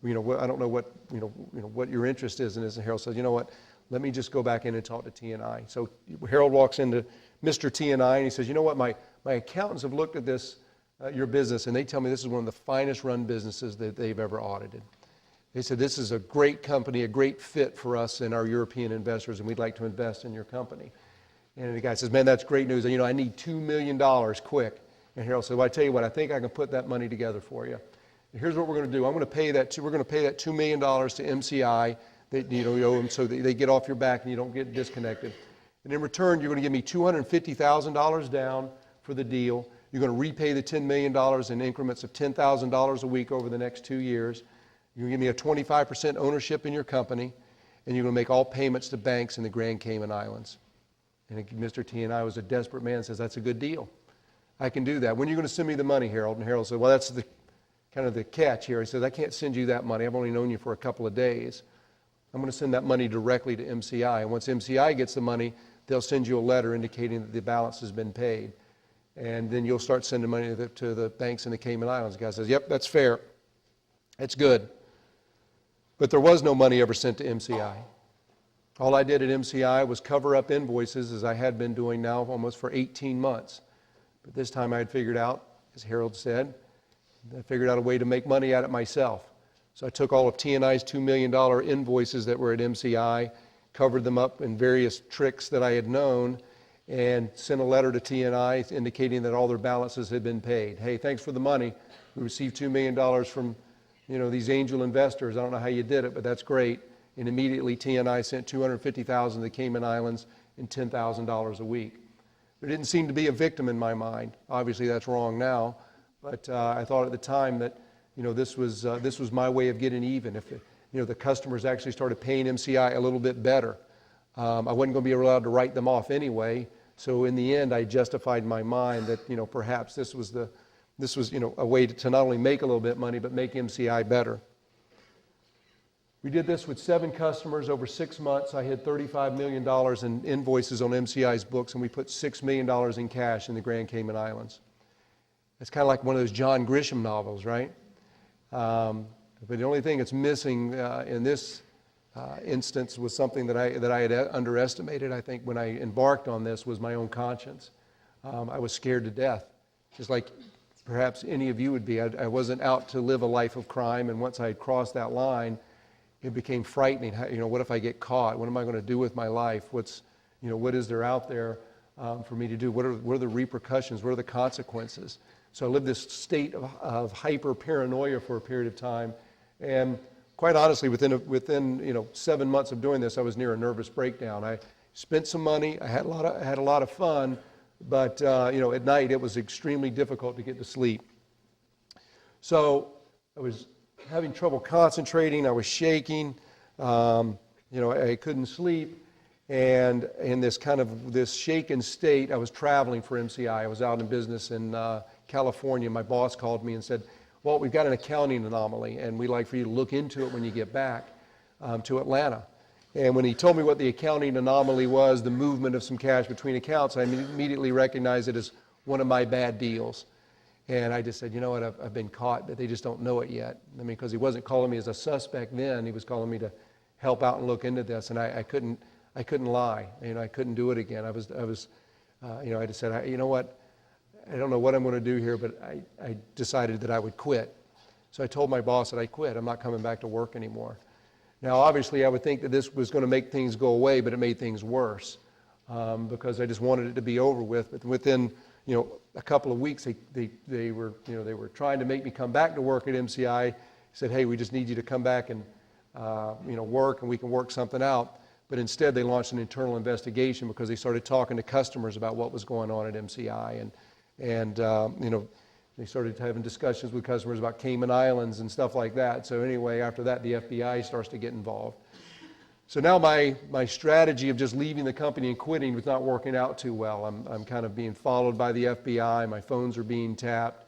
You know, I don't know what what your interest is in this. And Harold says, you know what? Let me just go back in and talk to T&I. So Harold walks into Mr. T&I and he says, you know what? My accountants have looked at this, your business, and they tell me this is one of the finest run businesses that they've ever audited. They said, this is a great company, a great fit for us and our European investors, and we'd like to invest in your company. And the guy says, man, that's great news. You know, I need $2 million quick. And Harold said, well, I tell you what, I think I can put that money together for you. Here's what we're going to do. We're going to pay that $2 million to MCI that you owe them so that they get off your back and you don't get disconnected. And in return, you're going to give me $250,000 down for the deal. You're going to repay the $10 million in increments of $10,000 a week over the next 2 years. You're going to give me a 25% ownership in your company, and you're going to make all payments to banks in the Grand Cayman Islands. And Mr. T&I was a desperate man, says, that's a good deal. I can do that. When are you going to send me the money, Harold? And Harold said, well, that's kind of the catch here. He says, I can't send you that money. I've only known you for a couple of days. I'm going to send that money directly to MCI. And once MCI gets the money, they'll send you a letter indicating that the balance has been paid. And then you'll start sending money to the banks in the Cayman Islands. The guy says, yep, that's fair. That's good. But there was no money ever sent to MCI. All I did at MCI was cover up invoices, as I had been doing now almost for 18 months. But this time I had figured out, as Harold said, I figured out a way to make money at it myself. So I took all of T&I's $2 million invoices that were at MCI, covered them up in various tricks that I had known, and sent a letter to T&I indicating that all their balances had been paid. Hey, thanks for the money. We received $2 million from these angel investors. I don't know how you did it, but that's great. And immediately T&I sent $250,000 to the Cayman Islands and $10,000 a week. There didn't seem to be a victim in my mind. Obviously that's wrong now, but I thought at the time that this was my way of getting even. If the customers actually started paying MCI a little bit better, I wasn't going to be allowed to write them off anyway. So in the end, I justified my mind that perhaps this was a way to not only make a little bit of money but make MCI better. We did this with 7 customers over 6 months. I had $35 million in invoices on MCI's books, and we put $6 million in cash in the Grand Cayman Islands. It's kind of like one of those John Grisham novels, right? But the only thing that's missing in this instance was something that I had underestimated, I think, when I embarked on this, was my own conscience. I was scared to death, just like perhaps any of you would be. I wasn't out to live a life of crime, and once I had crossed that line, it became frightening. What if I get caught? What am I going to do with my life? What is there out there for me to do? What are the repercussions? What are the consequences? So I lived this state of hyper paranoia for a period of time, and quite honestly, within 7 months of doing this, I was near a nervous breakdown. I spent some money. I had a lot of fun, but at night it was extremely difficult to get to sleep. So I was having trouble concentrating. I was shaking. I couldn't sleep. And in this shaken state, I was traveling for MCI. I was out in business in California. My boss called me and said, Walt, we've got an accounting anomaly, and we'd like for you to look into it when you get back to Atlanta. And when he told me what the accounting anomaly was, the movement of some cash between accounts, I immediately recognized it as one of my bad deals. And I just said, you know what, I've been caught, but they just don't know it yet. I mean, because he wasn't calling me as a suspect then, he was calling me to help out and look into this, and I couldn't lie. You know, I couldn't do it again. I just said, you know what, I don't know what I'm going to do here, but I decided that I would quit. So I told my boss that I quit. I'm not coming back to work anymore. Now, obviously, I would think that this was going to make things go away, but it made things worse because I just wanted it to be over with. But within, a couple of weeks, they were trying to make me come back to work at MCI. He said, hey, we just need you to come back and work, and we can work something out. But instead, they launched an internal investigation because they started talking to customers about what was going on at MCI, and they started having discussions with customers about Cayman Islands and stuff like that. So anyway, after that, the FBI starts to get involved. So now my strategy of just leaving the company and quitting was not working out too well. I'm kind of being followed by the FBI. My phones are being tapped.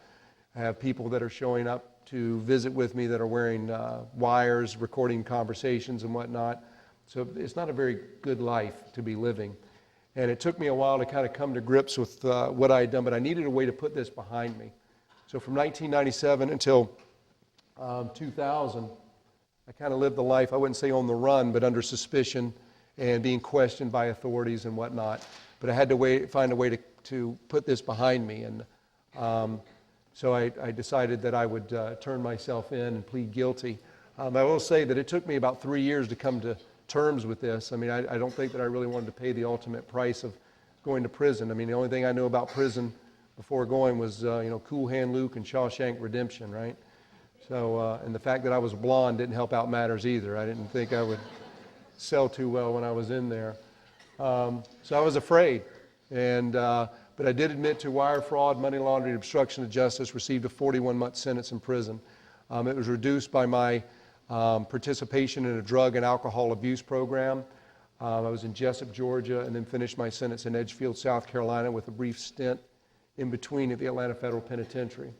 I have people that are showing up to visit with me that are wearing wires, recording conversations and whatnot. So it's not a very good life to be living. And it took me a while to kind of come to grips with what I had done, but I needed a way to put this behind me. So from 1997 until 2000, I kind of lived the life, I wouldn't say on the run, but under suspicion and being questioned by authorities and whatnot. But I had to find a way to put this behind me. And so I decided that I would turn myself in and plead guilty. I will say that it took me about 3 years to come to terms with this. I mean, I don't think that I really wanted to pay the ultimate price of going to prison. I mean, the only thing I knew about prison before going was, Cool Hand Luke and Shawshank Redemption, right? So, and the fact that I was blonde didn't help out matters either. I didn't think I would sell too well when I was in there. So I was afraid. But I did admit to wire fraud, money laundering, obstruction of justice, received a 41-month sentence in prison. It was reduced by my participation in a drug and alcohol abuse program. I was in Jessup, Georgia, and then finished my sentence in Edgefield, South Carolina, with a brief stint in between at the Atlanta Federal Penitentiary.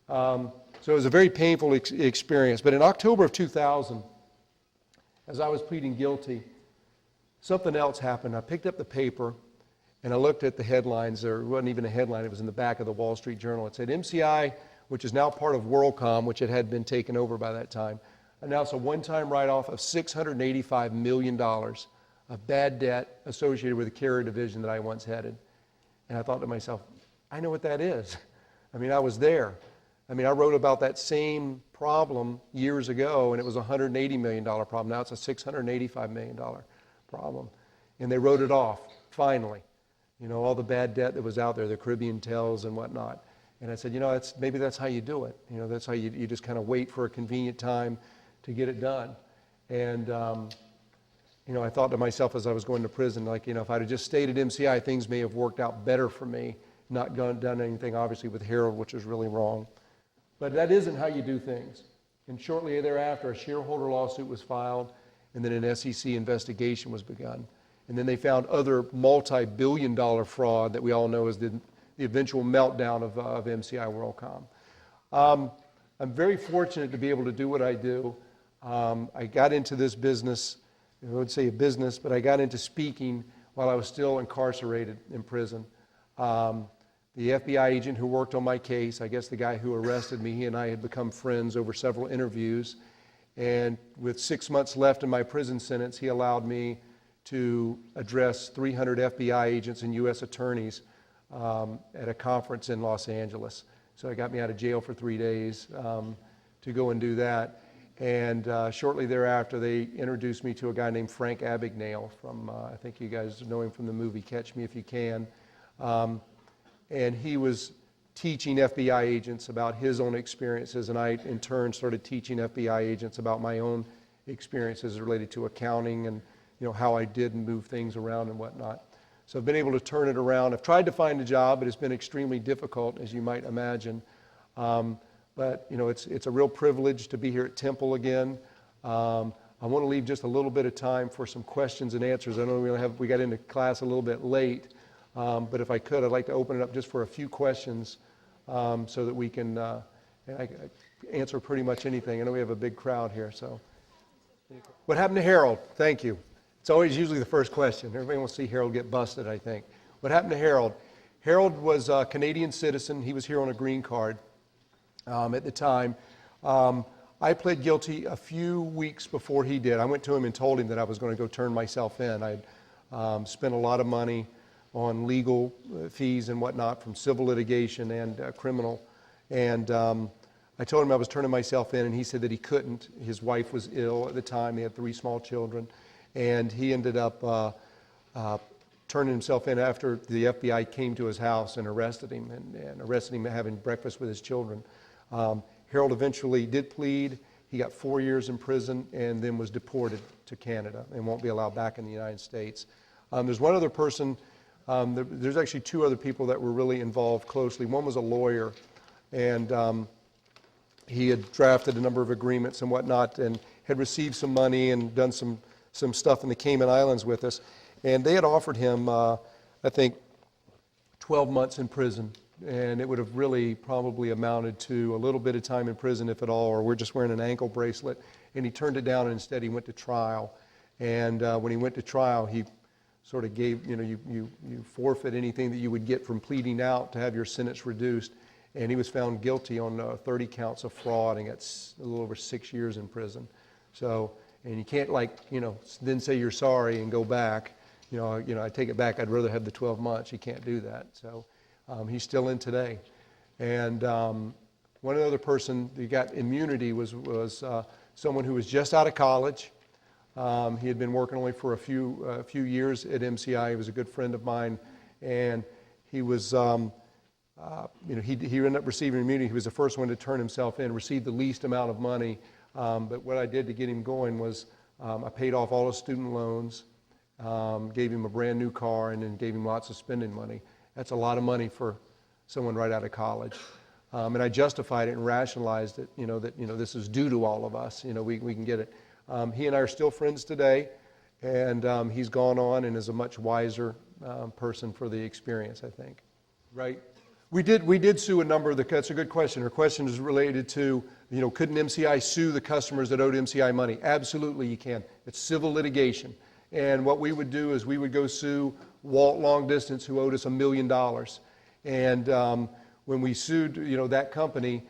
So it was a very painful experience. But in October of 2000, as I was pleading guilty, something else happened. I picked up the paper and I looked at the headlines. There wasn't even a headline. It was in the back of the Wall Street Journal. It said MCI, which is now part of WorldCom, which it had been taken over by that time, announced a one-time write-off of $685 million of bad debt associated with the carrier division that I once headed. And I thought to myself, I know what that is. I mean, I was there. I mean, I wrote about that same problem years ago, and it was a $180 million problem. Now it's a $685 million problem. And they wrote it off, finally. All the bad debt that was out there, the Caribbean Tells and whatnot. And I said, maybe that's how you do it. That's how you just kind of wait for a convenient time to get it done. And, I thought to myself as I was going to prison, if I'd have just stayed at MCI, things may have worked out better for me, not done anything, obviously, with Harold, which was really wrong. But that isn't how you do things. And shortly thereafter, a shareholder lawsuit was filed, and then an SEC investigation was begun. And then they found other multi-billion-dollar fraud that we all know is the eventual meltdown of MCI WorldCom. I'm very fortunate to be able to do what I do. I got into this business, I would say a business, but I got into speaking while I was still incarcerated in prison. The FBI agent who worked on my case, I guess the guy who arrested me, he and I had become friends over several interviews. And with 6 months left in my prison sentence, he allowed me to address 300 FBI agents and U.S. attorneys at a conference in Los Angeles. So it got me out of jail for 3 days to go and do that. And shortly thereafter, they introduced me to a guy named Frank Abagnale from, I think you guys know him from the movie Catch Me If You Can. And he was teaching FBI agents about his own experiences, and I, in turn, started teaching FBI agents about my own experiences related to accounting and how I did move things around and whatnot. So I've been able to turn it around. I've tried to find a job, but it's been extremely difficult, as you might imagine. But it's a real privilege to be here at Temple again. I want to leave just a little bit of time for some questions and answers. I know we got into class a little bit late. But if I could, I'd like to open it up just for a few questions so that we can I answer pretty much anything. I know we have a big crowd here. So, what happened to Harold? Thank you. It's always usually the first question. Everybody wants to see Harold get busted, I think. What happened to Harold? Harold was a Canadian citizen. He was here on a green card at the time. I pled guilty a few weeks before he did. I went to him and told him that I was going to go turn myself in. I had spent a lot of money on legal fees and whatnot from civil litigation and criminal. And I told him I was turning myself in, and he said that he couldn't. His wife was ill at the time. They had 3 small children. And he ended up turning himself in after the FBI came to his house and arrested him, and arrested him having breakfast with his children. Harold eventually did plead. He got 4 years in prison and then was deported to Canada and won't be allowed back in the United States. There's one other person. There's actually 2 other people that were really involved closely. One was a lawyer, and he had drafted a number of agreements and whatnot and had received some money and done some stuff in the Cayman Islands with us. And they had offered him, I think, 12 months in prison. And it would have really probably amounted to a little bit of time in prison, if at all, or we're just wearing an ankle bracelet. And he turned it down, and instead he went to trial. And when he went to trial, he sort of gave, you forfeit anything that you would get from pleading out to have your sentence reduced. And he was found guilty on 30 counts of fraud and got a little over 6 years in prison. So, and you can't then say you're sorry and go back. I take it back. I'd rather have the 12 months. You can't do that. So he's still in today. And one other person who got immunity was someone who was just out of college. He had been working only for a few years at MCI. He was a good friend of mine, and he was, he ended up receiving immunity. He was the first one to turn himself in, received the least amount of money. But what I did to get him going was I paid off all his student loans, gave him a brand new car, and then gave him lots of spending money. That's a lot of money for someone right out of college. And I justified it and rationalized it, that this is due to all of us. We can get it. He and I are still friends today, and he's gone on and is a much wiser person for the experience, I think. Right? We did sue a number of that's a good question. Her question is related to, couldn't MCI sue the customers that owed MCI money? Absolutely you can. It's civil litigation. And what we would do is we would go sue Walt Long Distance, who owed us $1 million. And when we sued, that company,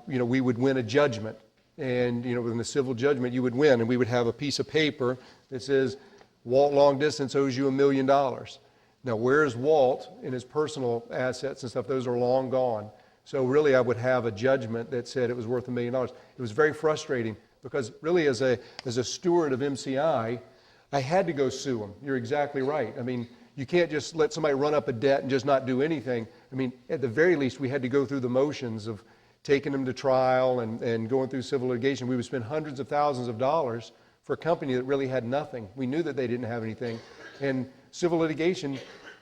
we would win a judgment. And, in the civil judgment, you would win. And we would have a piece of paper that says, Walt Long Distance owes you $1 million. Now, where's Walt in his personal assets and stuff? Those are long gone. So really, I would have a judgment that said it was worth $1 million. It was very frustrating because really, as a steward of MCI, I had to go sue them. You're exactly right. I mean, you can't just let somebody run up a debt and just not do anything. I mean, at the very least, we had to go through the motions of taking them to trial and going through civil litigation. We would spend hundreds of thousands of dollars for a company that really had nothing. We knew that they didn't have anything. And civil litigation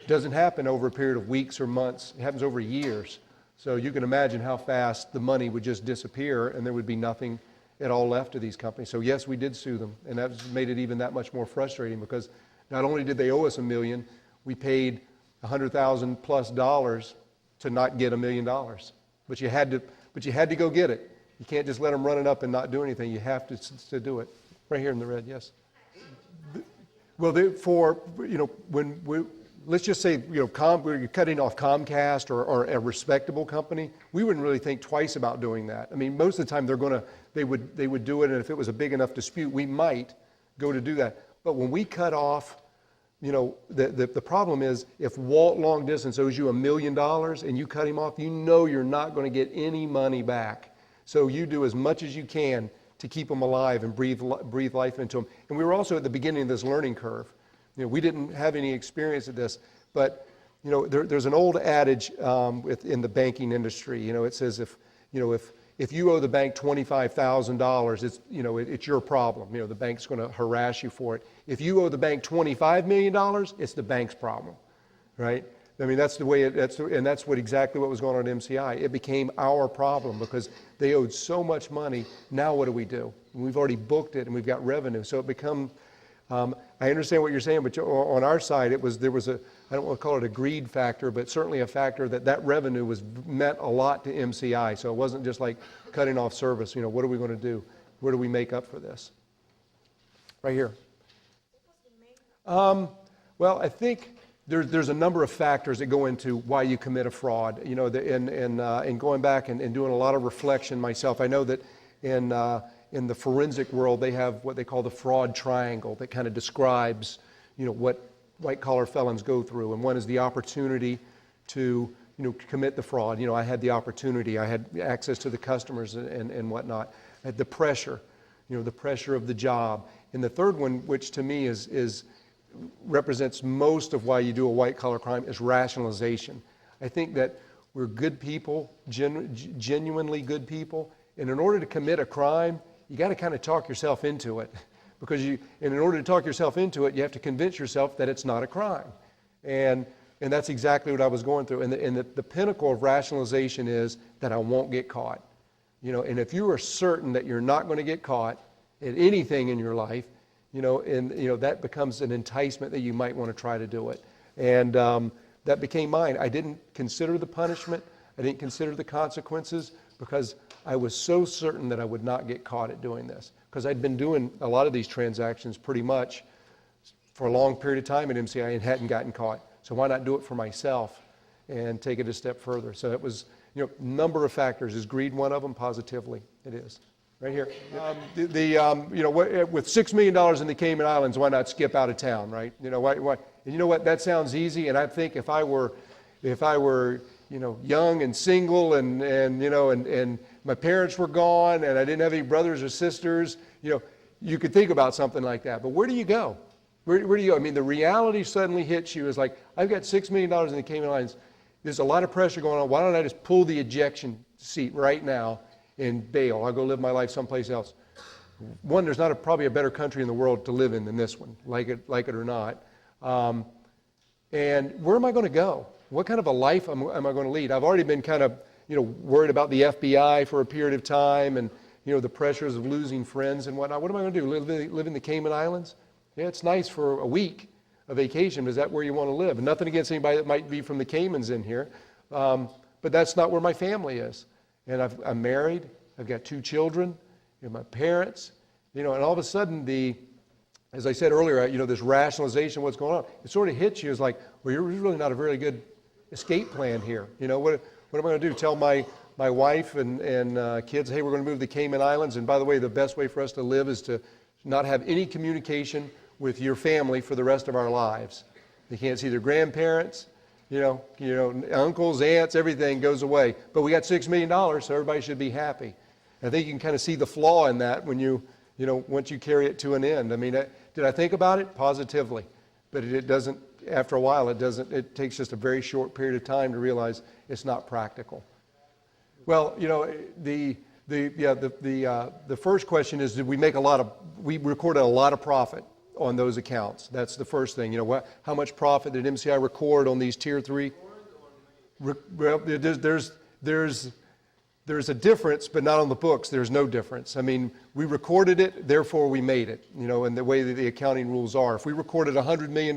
doesn't happen over a period of weeks or months. It happens over years. So you can imagine how fast the money would just disappear and there would be nothing at all left to these companies. So yes, we did sue them. And that made it even that much more frustrating because not only did they owe us $1 million, we paid $100,000+ to not get $1 million. But you had to go get it. You can't just let them run it up and not do anything. You have to do it. Right here in the red, yes. Well, let's just say, you're cutting off Comcast or a respectable company, we wouldn't really think twice about doing that. I mean, most of the time they would do it, and if it was a big enough dispute, we might go to do that. But when we cut off, the problem is if Walt Long Distance owes you $1 million and you cut him off, you're not going to get any money back. So you do as much as you can to keep them alive and breathe life into them. And we were also at the beginning of this learning curve. We didn't have any experience at this, but there's an old adage in the banking industry. It says if you owe the bank $25,000, it's your problem. The bank's going to harass you for it. If you owe the bank $25 million, it's the bank's problem, right? I mean, that's the way that's exactly what was going on at MCI. It became our problem because they owed so much money. Now what do? We've already booked it and we've got revenue, so it become. I understand what you're saying, but on our side, there was I don't want to call it a greed factor, but certainly a factor that revenue meant a lot to MCI. So it wasn't just like cutting off service. What are we going to do? Where do we make up for this? Right here. Well, I think there's a number of factors that go into why you commit a fraud. You know, and going back and doing a lot of reflection myself, I know that in the forensic world, they have what they call the fraud triangle that kind of describes, you know, what white-collar felons go through. And one is the opportunity to, you know, commit the fraud. You know, I had the opportunity. I had access to the customers and whatnot. I had the pressure, you know, the pressure of the job. And the third one, which to me represents most of why you do a white-collar crime, is rationalization. I think that we're good people, genuinely good people, and in order to commit a crime, you got to kind of talk yourself into it. And in order to talk yourself into it, you have to convince yourself that it's not a crime. And that's exactly what I was going through. And the pinnacle of rationalization is that I won't get caught. You know, and if you are certain that you're not going to get caught at anything in your life, you know, that becomes an enticement that you might want to try to do it. And that became mine. I didn't consider the punishment. I didn't consider the consequences because I was so certain that I would not get caught at doing this. Because I'd been doing a lot of these transactions pretty much for a long period of time at MCI and hadn't gotten caught. So why not do it for myself and take it a step further? So it was, you know, number of factors. Is greed one of them? Positively, it is. Right here. You know, with $6 million in the Cayman Islands, why not skip out of town, right? You know, why? And you know what? That sounds easy. And I think if I were, you know, young and single and you know, and my parents were gone and I didn't have any brothers or sisters, you know, you could think about something like that. But where do you go? Where do you go? I mean, the reality suddenly hits you. Is like, I've got $6 million in the Cayman Islands. There's a lot of pressure going on. Why don't I just pull the ejection seat right now and bail? I'll go live my life someplace else. One, there's not probably a better country in the world to live in than this one, like it or not. And where am I going to go? What kind of a life am I going to lead? I've already been kind of, you know, worried about the FBI for a period of time and, you know, the pressures of losing friends and whatnot. What am I going to do? Live in the Cayman Islands? Yeah, it's nice for a week, a vacation, but is that where you want to live? And nothing against anybody that might be from the Caymans in here, but that's not where my family is. And I'm married. I've got 2 children. You know, my parents. You know, and all of a sudden, as I said earlier, you know, this rationalization of what's going on, it sort of hits you as like, well, you're really not a very good escape plan here. You know, what am I going to do? Tell my wife and kids, hey, we're going to move to the Cayman Islands, and by the way, the best way for us to live is to not have any communication with your family for the rest of our lives. They can't see their grandparents, you know, uncles, aunts, everything goes away. But we got $6 million, so everybody should be happy. I think you can kind of see the flaw in that when you know, once you carry it to an end. I mean, did I think about it? Positively. But it doesn't, after a while, it takes just a very short period of time to realize it's not practical. Well, you know, the first question is, did we recorded a lot of profit on those accounts? That's the first thing. You know, how much profit did MCI record on these tier 3? Well, there's a difference, but not on the books. There's no difference. I mean, we recorded it, therefore we made it, you know, and the way that the accounting rules are. If we recorded $100 million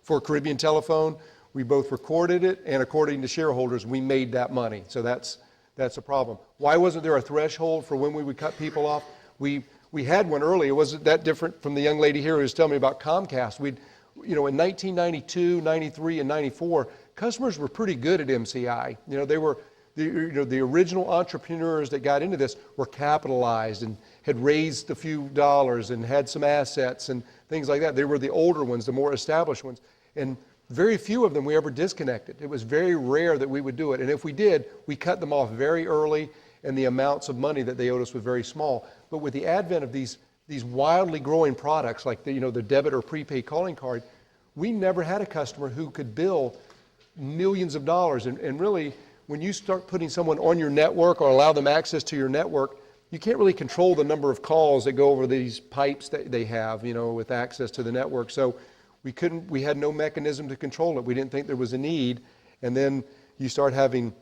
for Caribbean Telephone, we both recorded it, and according to shareholders, we made that money. So that's a problem. Why wasn't there a threshold for when we would cut people off? We had one earlier. It wasn't that different from the young lady here who was telling me about Comcast. You know, in 1992, 93, and 94, customers were pretty good at MCI. You know, they were, the original entrepreneurs that got into this were capitalized and had raised a few dollars and had some assets and things like that. They were the older ones, the more established ones. And very few of them we ever disconnected. It was very rare that we would do it. And if we did, we cut them off very early, and the amounts of money that they owed us was very small. But with the advent of these wildly growing products like the debit or prepaid calling card, we never had a customer who could bill millions of dollars. And really, when you start putting someone on your network or allow them access to your network, you can't really control the number of calls that go over these pipes that they have, you know, with access to the network. So we had no mechanism to control it. We didn't think there was a need. And then you start having,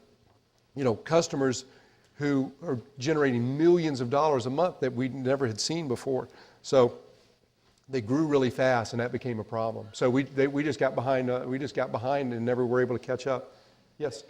you know, customers who are generating millions of dollars a month that we never had seen before. So they grew really fast, and that became a problem. So we just got behind. We just got behind and never were able to catch up. Yes.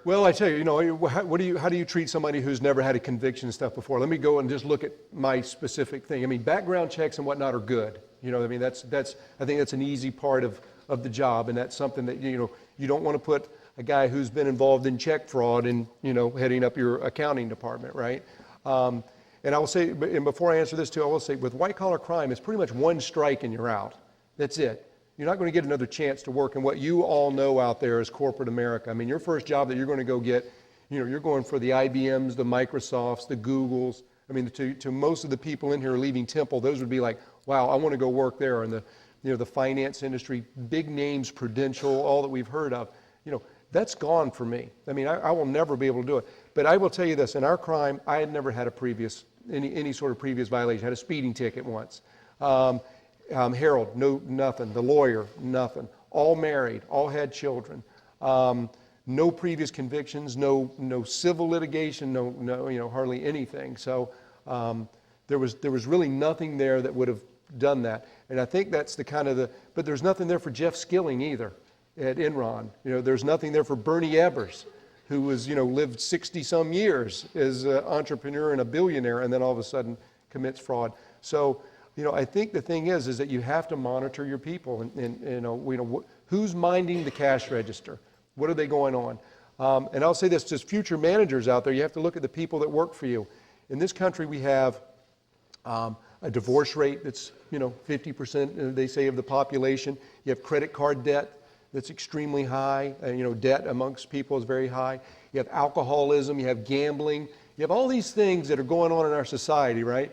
Well, I tell you, you know, how do you treat somebody who's never had a conviction and stuff before? Let me go and just look at my specific thing. I mean, background checks and whatnot are good. You know, I mean, I think that's an easy part of of the job, and that's something that, you don't want to put a guy who's been involved in check fraud and, heading up your accounting department, right? And I will say, and before I answer this too, I will say with white-collar crime, it's pretty much one strike and you're out. That's it. You're not going to get another chance to work in what you all know out there as corporate America. I mean, your first job that you're going to go get, you're going for the IBMs, the Microsofts, the Googles. I mean, to most of the people in here leaving Temple, those would be like, wow, I want to go work there. And the finance industry, big names, Prudential, all that we've heard of, that's gone for me. I mean, I will never be able to do it. But I will tell you this, in our crime, I had never had any sort of previous violation. I had a speeding ticket once. Harold, nothing. The lawyer, nothing. All married, all had children. No previous convictions, no civil litigation, no hardly anything. So there was really nothing there that would have done that. And I think that's but there's nothing there for Jeff Skilling either at Enron. There's nothing there for Bernie Ebbers, who was, lived 60 some years as an entrepreneur and a billionaire, and then all of a sudden commits fraud. So, I think the thing is that you have to monitor your people and who's minding the cash register? What are they going on? And I'll say this, just future managers out there, you have to look at the people that work for you. In this country, we have a divorce rate that's, 50%, they say, of the population. You have credit card debt that's extremely high. Debt amongst people is very high. You have alcoholism, you have gambling. You have all these things that are going on in our society, right?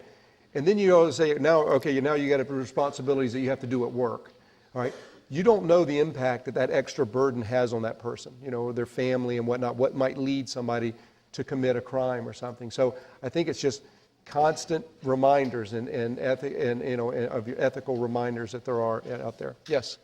And then you always say, now you got responsibilities that you have to do at work, all right? You don't know the impact that extra burden has on that person, their family and whatnot, what might lead somebody to commit a crime or something. So I think it's just constant reminders and of your ethical reminders that there are out there. Yes.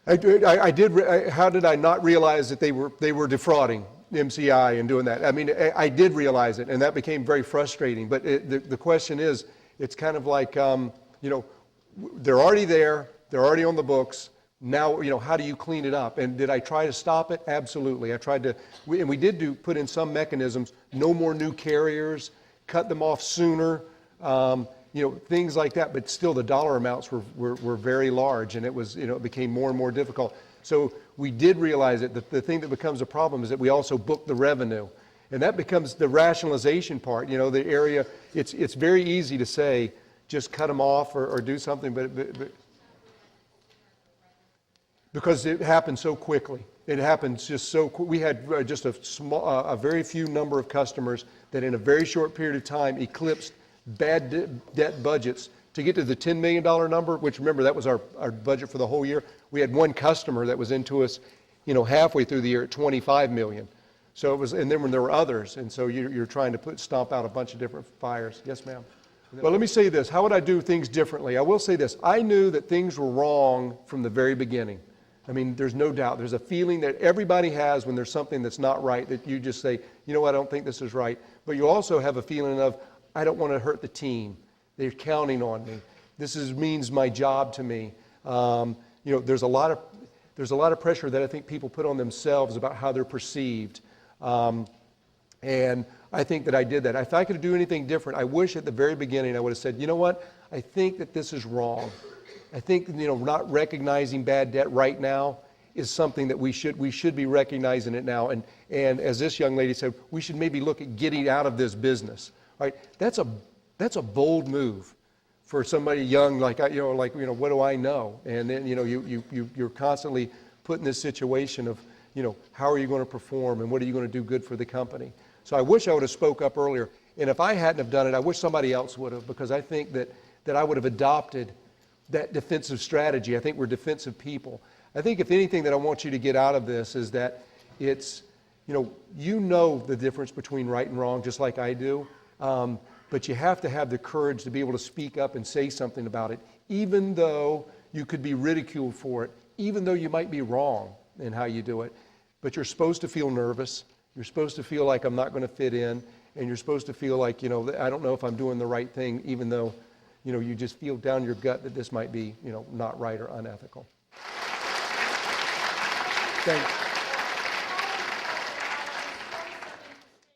How did I not realize that they were defrauding MCI and doing that? I mean, I did realize it, and that became very frustrating. But the question is, it's kind of like, they're already there, they're already on the books. Now, how do you clean it up? And did I try to stop it? Absolutely. I tried to, and we did put in some mechanisms, no more new carriers, cut them off sooner, things like that. But still, the dollar amounts were very large, and it was, it became more and more difficult. So we did realize that the thing that becomes a problem is that we also book the revenue. And that becomes the rationalization part, the area. It's very easy to say, just cut them off or do something, but because it happened so quickly. It happens just so quick. We had just a very few number of customers that in a very short period of time eclipsed bad debt budgets. To get to the $10 million number, which remember, that was our budget for the whole year, we had one customer that was into us, halfway through the year at $25 million. So it was, and then when there were others, and so you're trying to stomp out a bunch of different fires. Yes, ma'am. Well, let me say this. How would I do things differently? I will say this. I knew that things were wrong from the very beginning. I mean, there's no doubt. There's a feeling that everybody has when there's something that's not right, that you just say, I don't think this is right. But you also have a feeling of, I don't want to hurt the team. They're counting on me. This means my job to me. There's a lot of pressure that I think people put on themselves about how they're perceived. And I think that I did that. If I could do anything different, I wish at the very beginning I would have said, I think that this is wrong. I think, not recognizing bad debt right now is something that we should be recognizing it now. And as this young lady said, we should maybe look at getting out of this business. Right? That's a bold move for somebody young, what do I know? And then, you're constantly put in this situation of, how are you going to perform and what are you going to do good for the company? So I wish I would have spoke up earlier. And if I hadn't have done it, I wish somebody else would have, because I think that I would have adopted that defensive strategy. I think we're defensive people. I think if anything that I want you to get out of this is that it's, the difference between right and wrong, just like I do. But you have to have the courage to be able to speak up and say something about it, even though you could be ridiculed for it, even though you might be wrong in how you do it. But you're supposed to feel nervous. You're supposed to feel like I'm not going to fit in. And you're supposed to feel like, I don't know if I'm doing the right thing, even though, you just feel down your gut that this might be, not right or unethical. Thanks.